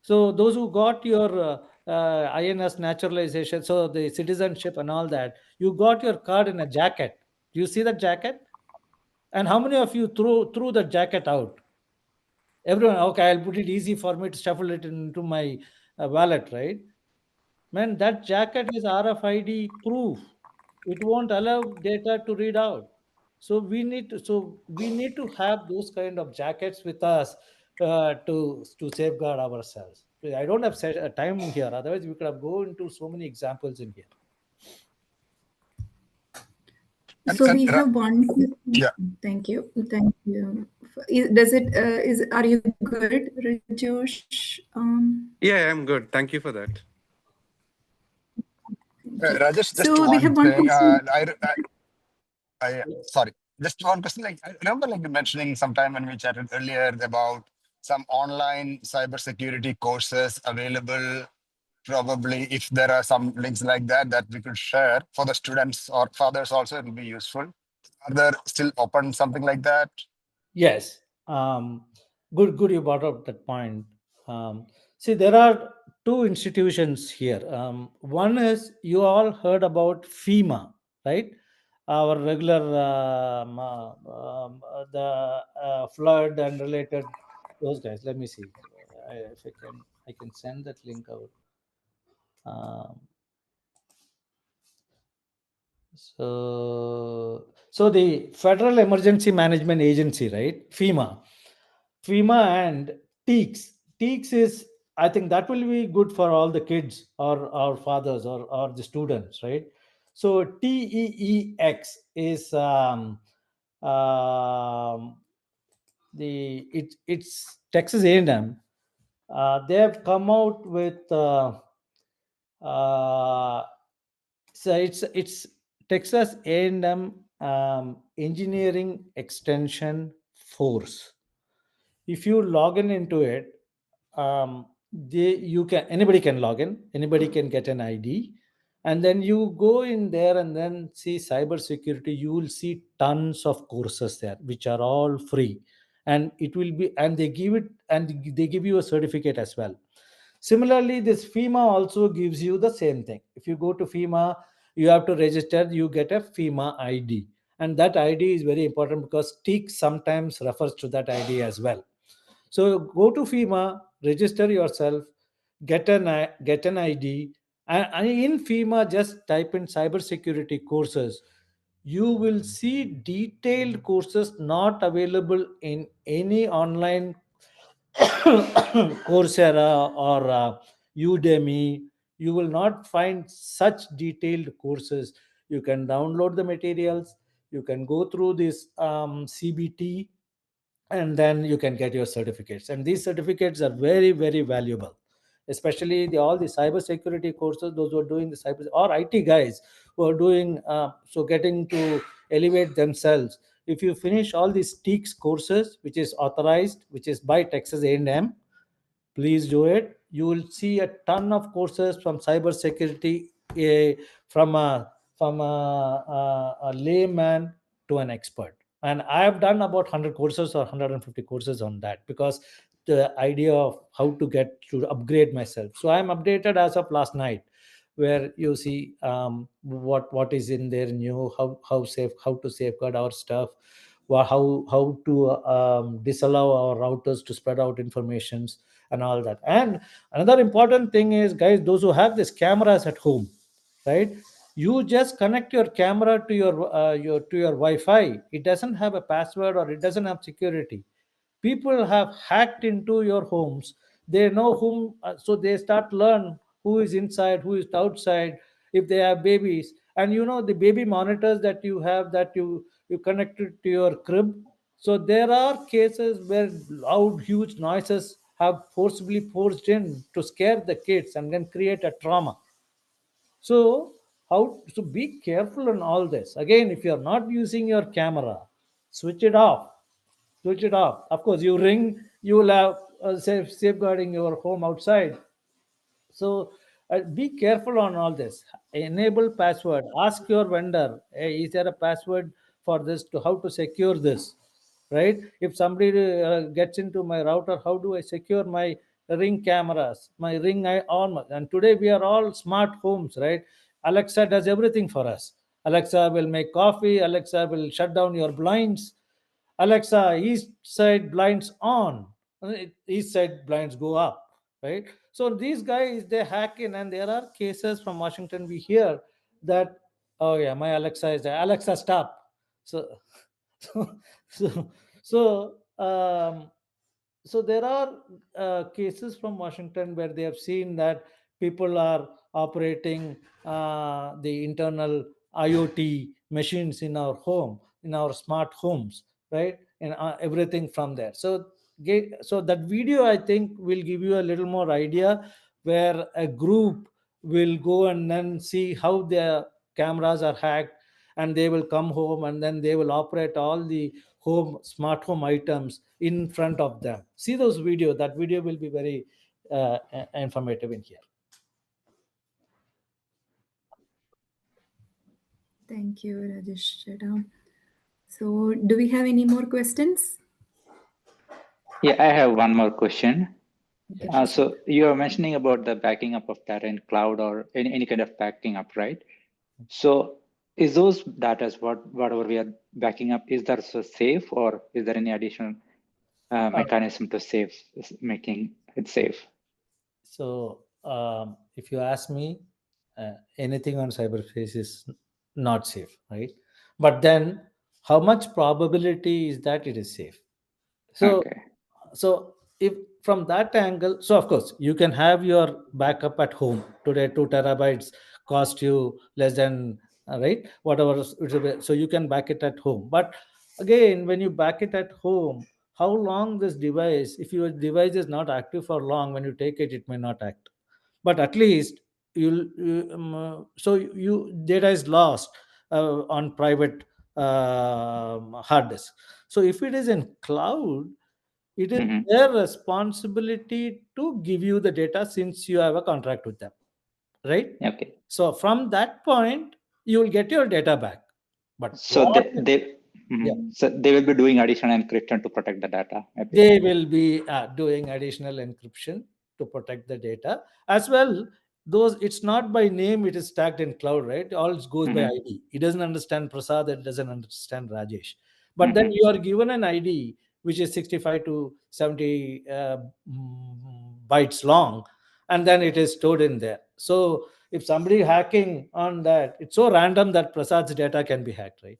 So those who got your INS naturalization, so the citizenship and all that, you got your card in a jacket. Do you see that jacket? And how many of you threw the jacket out? Everyone, okay, I'll put it easy for me to shuffle it into my wallet, right? Man, that jacket is RFID proof. It won't allow data to read out. So we need to have those kind of jackets with us to safeguard ourselves. I don't have time here. Otherwise, we could have go into so many examples in here. So we have one. Yeah. Thank you. Thank you. Does it is are you good, Rajosh? Yeah, I'm good. Thank you for that. Thank you. Rajesh, just So we have one one thing. question. Sorry, just one question. Like I remember, like mentioning sometime when we chatted earlier about some online cybersecurity courses available. Probably, if there are some links like that we could share for the students or fathers also, it will be useful. Are there still open something like that? Yes. Good you brought up that point. See, there are two institutions here. One is, you all heard about FEMA, right? Our regular the flood and related those guys. Let me see if I can send that link out. Um, so the Federal Emergency Management Agency, right? FEMA and TEEX. TEEX is, I think that will be good for all the kids or our fathers or the students, right? So TEEX is um, it's Texas A&M. They have come out with uh, so it's Texas A&M Engineering Extension Force. If you log in into it, you can, anybody can log in, anybody can get an ID, and then you go in there and then see cybersecurity. You will see tons of courses there which are all free, and it will be, and they give it, and they give you a certificate as well. Similarly, this FEMA also gives you the same thing. If you go to FEMA, you have to register, you get a FEMA ID, and that ID is very important because TIC sometimes refers to that ID as well. So go to FEMA, register yourself, get an ID, and in FEMA just type in cybersecurity courses. You will see detailed courses not available in any online Coursera or Udemy. You will not find such detailed courses. You can download the materials. You can go through this CBT, and then you can get your certificates, and these certificates are very very valuable, especially all the cyber security courses. Those who are doing the cyber or IT guys who are doing so getting to elevate themselves. If you finish all these TEACS courses, which is authorized, which is by Texas A&M, please do it. You will see a ton of courses from cybersecurity, from a layman to an expert. And I have done about 100 courses or 150 courses on that, because the idea of how to get to upgrade myself. So I'm updated as of last night, where you see what is in there new, how to safeguard our stuff, how to disallow our routers to spread out informations and all that. And another important thing is, guys, those who have these cameras at home, right? You just connect your camera to your Wi-Fi. It doesn't have a password or it doesn't have security. People have hacked into your homes. They know whom, so they start learn who is inside, who is outside. If they have babies, and the baby monitors that you have, that you connected to your crib. So there are cases where loud huge noises have forcibly forced in to scare the kids and then create a trauma. So be careful in all this. Again, if you are not using your camera, switch it off. Switch it off. Of course, you ring, you will have safeguarding your home outside. So be careful on all this. Enable password. Ask your vendor, hey, is there a password for this, to how to secure this, right? If somebody gets into my router, how do I secure my ring cameras, my ring on? And today we are all smart homes, right? Alexa does everything for us. Alexa will make coffee. Alexa will shut down your blinds. Alexa, east side blinds on. East side blinds go up, right? So these guys, they hack in, and there are cases from Washington we hear that, oh yeah, my Alexa is there. Alexa, stop. So, so, so, so, there are cases from Washington where they have seen that people are operating the internal IoT machines in our home, in our smart homes, right? And everything from there. So, so that video, I think, will give you a little more idea, where a group will go and then see how their cameras are hacked, and they will come home, and then they will operate all the smart home items in front of them. See those video. That video will be very informative in here. Thank you, Rajesh. So, do we have any more questions? Yeah, I have one more question. Okay. So you are mentioning about the backing up of data in cloud or any kind of backing up, right? So is those data, whatever we are backing up, is that so safe, or is there any additional mechanism to save, making it safe? So if you ask me, anything on cyberspace is not safe, right? But then, how much probability is that it is safe? So, Okay. If from that angle, so of course you can have your backup at home. Today, 2 terabytes cost you less than right, whatever. So you can back it at home. But again, when you back it at home, how long this device? If your device is not active for long, when you take it, it may not act. But at least so you data is lost on private hard disk. So if it is in cloud, It is Mhm. their responsibility to give you the data since you have a contract with them, right? Okay. So from that point, you will get your data back. But So what? Yeah, so they will be doing additional encryption to protect the data, maybe. they will be doing additional encryption to protect the data as well. Those, it's not by name, it is tagged in cloud, right? All goes by Mhm. ID. It doesn't understand Prasad, it doesn't understand Rajesh. But then Mhm. you are given an ID which is 65 to 70 bytes long, and then it is stored in there. So if somebody hacking on that, it's so random that Prasad's data can be hacked, right?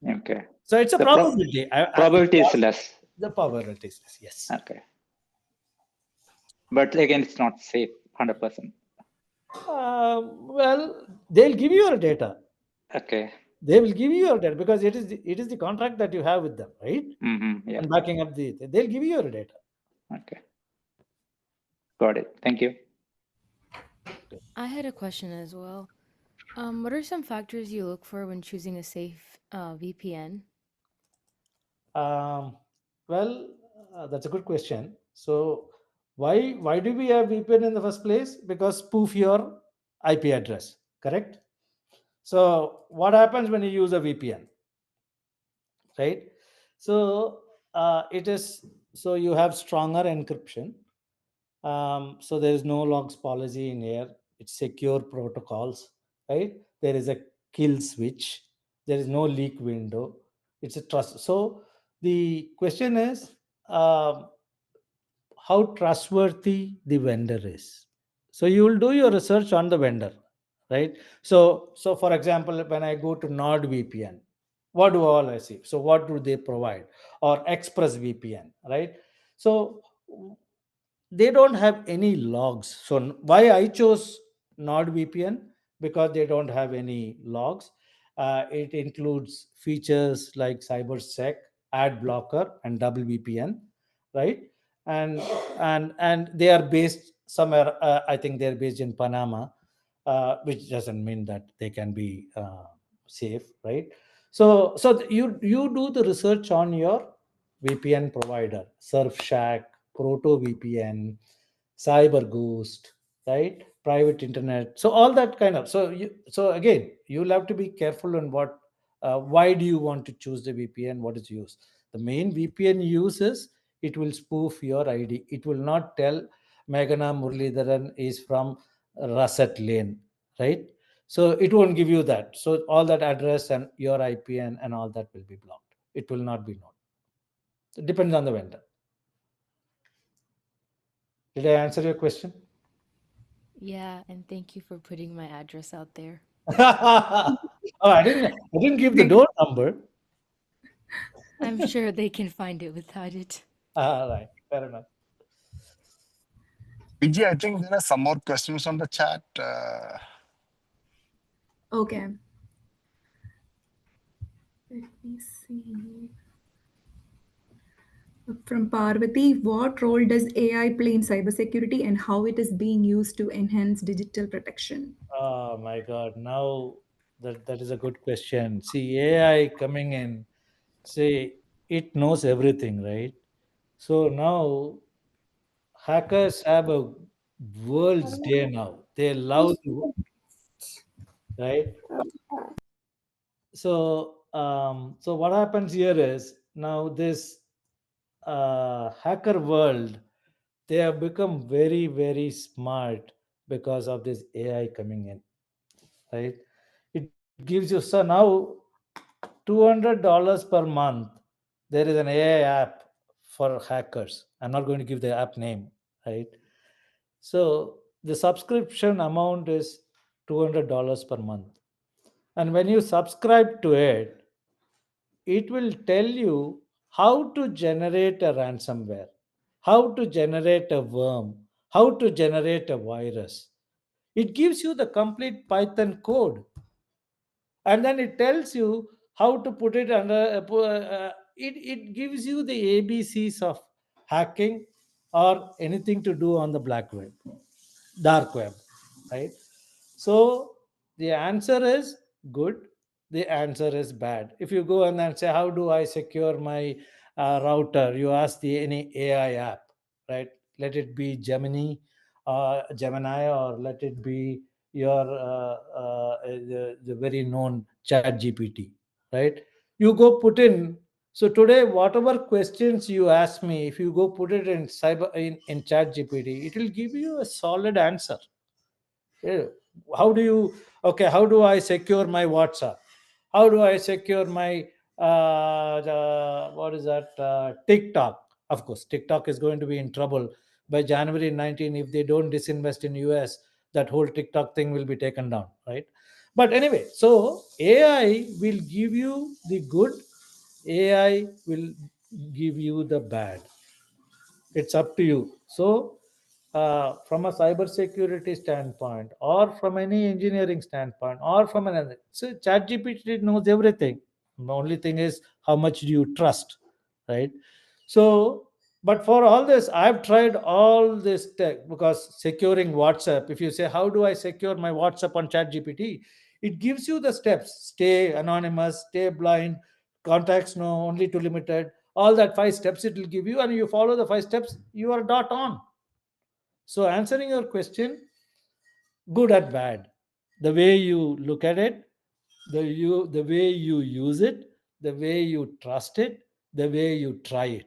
Okay. So it's a The probability. probability is less. The probability is, yes. Okay. But again, it's not safe 100%. Well, they'll give you your data. Okay. They will give you your data because it is the contract that you have with them, right? Yeah. And backing up they'll give you your data. Okay. Got it. Thank you. I had a question as well. What are some factors you look for when choosing a safe VPN? Well, that's a good question. So why do we have VPN in the first place? Because spoof your IP address, correct? So what happens when you use a VPN, right? So it is, so you have stronger encryption. So there is no logs policy in here. It's secure protocols, right? There is a kill switch. There is no leak window. It's a trust. So the question is, um, how trustworthy the vendor is. So you will do your research on the vendor, right? So for example, when I go to NordVPN, what do all I see? So what do they provide? Or ExpressVPN, right? So they don't have any logs. So why I chose NordVPN? Because they don't have any logs. It includes features like cybersec, ad blocker, and double VPN, right? And and they are based somewhere. I think they're based in Panama, which doesn't mean that they can be safe, right? So you do the research on your VPN provider, Surfshack, Proto VPN, CyberGhost, right? Private internet. So all that kind of. So again, you'll have to be careful on what. Why do you want to choose the VPN? What is use? The main VPN use is it will spoof your ID. It will not tell Meghana Muralidharan is from Russet Lane, right? So it won't give you that. So all that address and your IPN and all that will be blocked. It will not be known. It depends on the vendor. Did I answer your question? Yeah, and thank you for putting my address out there. Oh, I didn't give the door number. I'm sure they can find it without it. Right, fair enough. PG, I think there are some more questions on the chat. Okay. Let me see. From Parvati, what role does AI play in cybersecurity and how it is being used to enhance digital protection? Oh my God! Now that is a good question. See, AI coming in, say it knows everything, right? So now hackers have a world's day now. They love to, right? So what happens here is now this hacker world, they have become very very smart because of this AI coming in, right? It gives you, so now $200 per month there is an AI app for hackers. I'm not going to give the app name, right? So the subscription amount is $200 per month, and when you subscribe to it, it will tell you how to generate a ransomware, how to generate a worm, how to generate a virus. It gives you the complete Python code, and then it tells you how to put it under. It gives you the ABCs of hacking or anything to do on the black web, dark web, right? So the answer is good, the answer is bad. If you go and then say, how do I secure my router, you ask the any AI app, right? Let it be Gemini, or let it be your the very known Chat GPT, right? You go put in. So today, whatever questions you ask me, if you go put it in Chat GPT, it will give you a solid answer. Yeah. How do you, okay, how do I secure my WhatsApp? How do I secure my what is that, TikTok? Of course, TikTok is going to be in trouble by January 19 if they don't disinvest in US. That whole TikTok thing will be taken down, right? But anyway, so AI will give you the good, AI will give you the bad. It's up to you. So from a cybersecurity standpoint, or from any engineering standpoint, or from another, so ChatGPT knows everything. The only thing is how much do you trust, right? So, but for all this, I've tried all this tech, because securing WhatsApp, if you say, how do I secure my WhatsApp on ChatGPT, it gives you the steps: stay anonymous, stay blind, contacts no only to limited, all that 5 steps it will give you, and you follow the 5 steps, you are dot on. So answering your question, good or bad, the way you look at it, the way you use it, the way you trust it, the way you try it.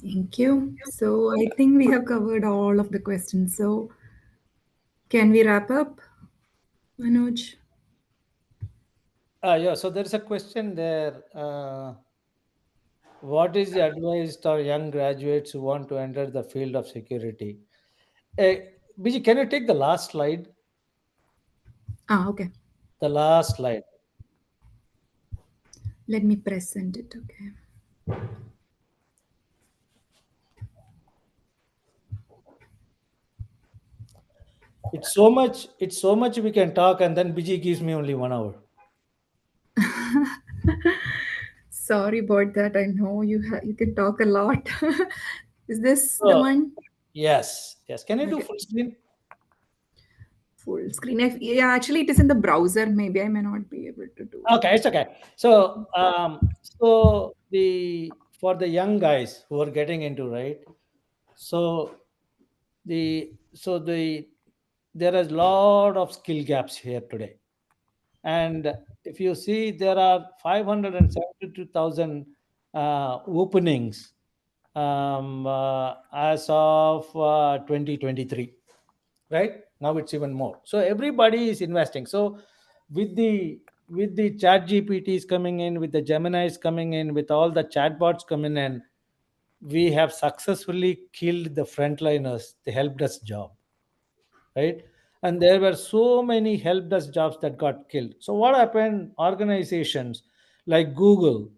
Thank you. So I think we have covered all of the questions. So can we wrap up, Manoj? Yeah, so there is a question there. What is the advice to young graduates who want to enter the field of security? uh, Biji, can you take the last slide? Okay. The last slide. Let me present it. Okay. It's so much we can talk, and then Biji gives me only 1 hour. Sorry about that. I know you can talk a lot. Is this the So, one? yes. Can you do Okay. full screen? Full screen. Yeah, actually, it is in the browser. Maybe I may not be able to do it. Okay, it's okay. So the for the young guys who are getting into, right. So the there is a lot of skill gaps here today, and if you see, there are 572,000 openings as of 2023. Right now it's even more, so everybody is investing. So with the chat gpts coming in, with the geminis coming in, with all the chatbots coming in, we have successfully killed the frontliners, the help desk job, right? And there were so many help desk jobs that got killed. So what happened, organizations like Google,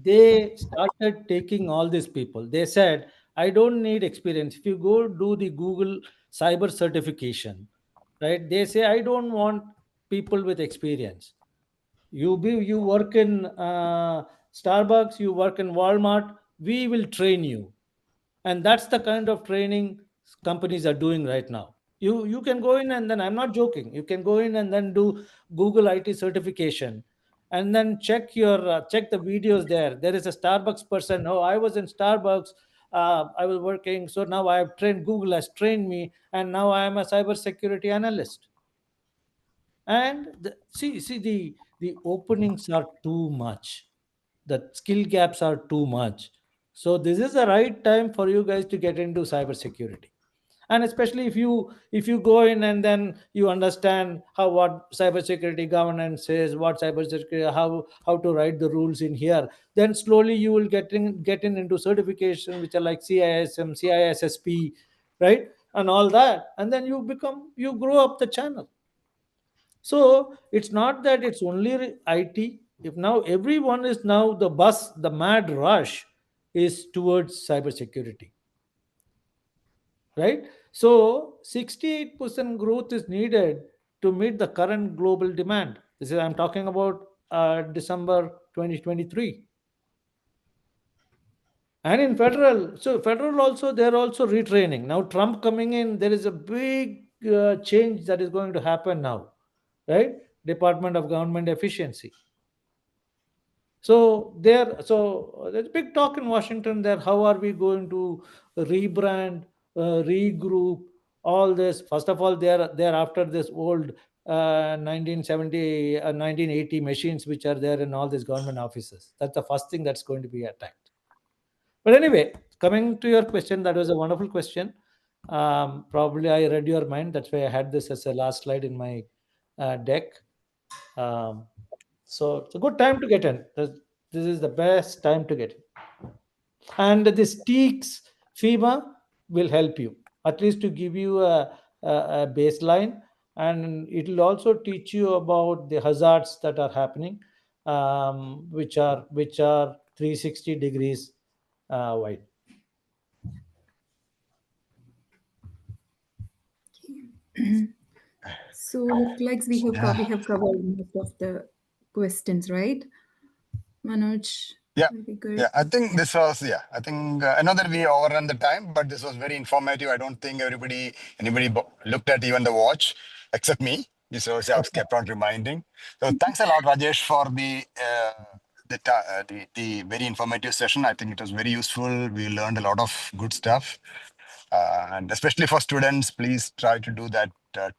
they started taking all these people. They said, I don't need experience. If you go do the Google cyber certification, right, they say, I don't want people with experience. You work in Starbucks, you work in Walmart, we will train you. And that's the kind of training companies are doing right now. You can go in, and then, I'm not joking, you can go in and then do Google IT certification, and then check the videos there. There is a Starbucks person, oh, I was in Starbucks, I was working, so now I have trained, Google has trained me, and now I am a cybersecurity analyst. And the openings are too much, the skill gaps are too much. So this is the right time for you guys to get into cybersecurity. And especially if you go in, and then you understand how, what cybersecurity governance is, what cybersecurity, how to write the rules in here, then slowly you will get in into certification which are like CISM, CISSP, right, and all that, and then you grow up the channel. So it's not that it's only IT. If now everyone is, now the mad rush is towards cybersecurity, right? So 68% growth is needed to meet the current global demand. This is, I'm talking about December 2023. And in federal, so federal also, they're also retraining. Now Trump coming in, there is a big change that is going to happen now, right? Department of Government Efficiency. So there's big talk in Washington there. How are we going to rebrand, regroup all this? First of all, they're after this old 1970, 1980 machines which are there in all these government offices. That's the first thing that's going to be attacked. But anyway, coming to your question, that was a wonderful question. Probably I read your mind. That's why I had this as a last slide in my deck. Um, so it's a good time to get in. This is the best time to get in. And this TEEX FEMA will help you, at least to give you a baseline. And it will also teach you about the hazards that are happening, which are 360 degrees wide. So looks like we have covered most of the questions, right? Manoj, Yeah. that'd be good. Yeah, I think this was, yeah, I think I know that we overrun the time, but this was very informative. I don't think anybody looked at even the watch except me. So I was kept on reminding. So thanks a lot, Rajesh, for the very informative session. I think it was very useful. We learned a lot of good stuff. And especially for students, please try to do that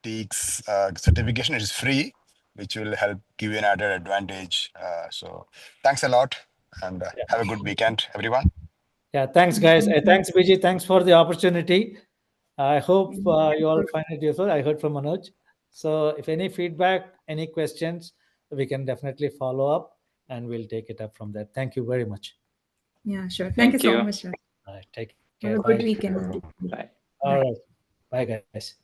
TEEX certification. It is free, which will help give you an added advantage. So thanks a lot, and have a good weekend, everyone. Yeah, thanks, guys. Thanks, BG. Thanks for the opportunity. I hope you all find it useful. I heard from Manoj. So, if any feedback, any questions, we can definitely follow up and we'll take it up from there. Thank you very much. Yeah, sure. Thank you so much, Raj. All right, take care. Have a Bye. good weekend. Bye. All right. Bye, guys.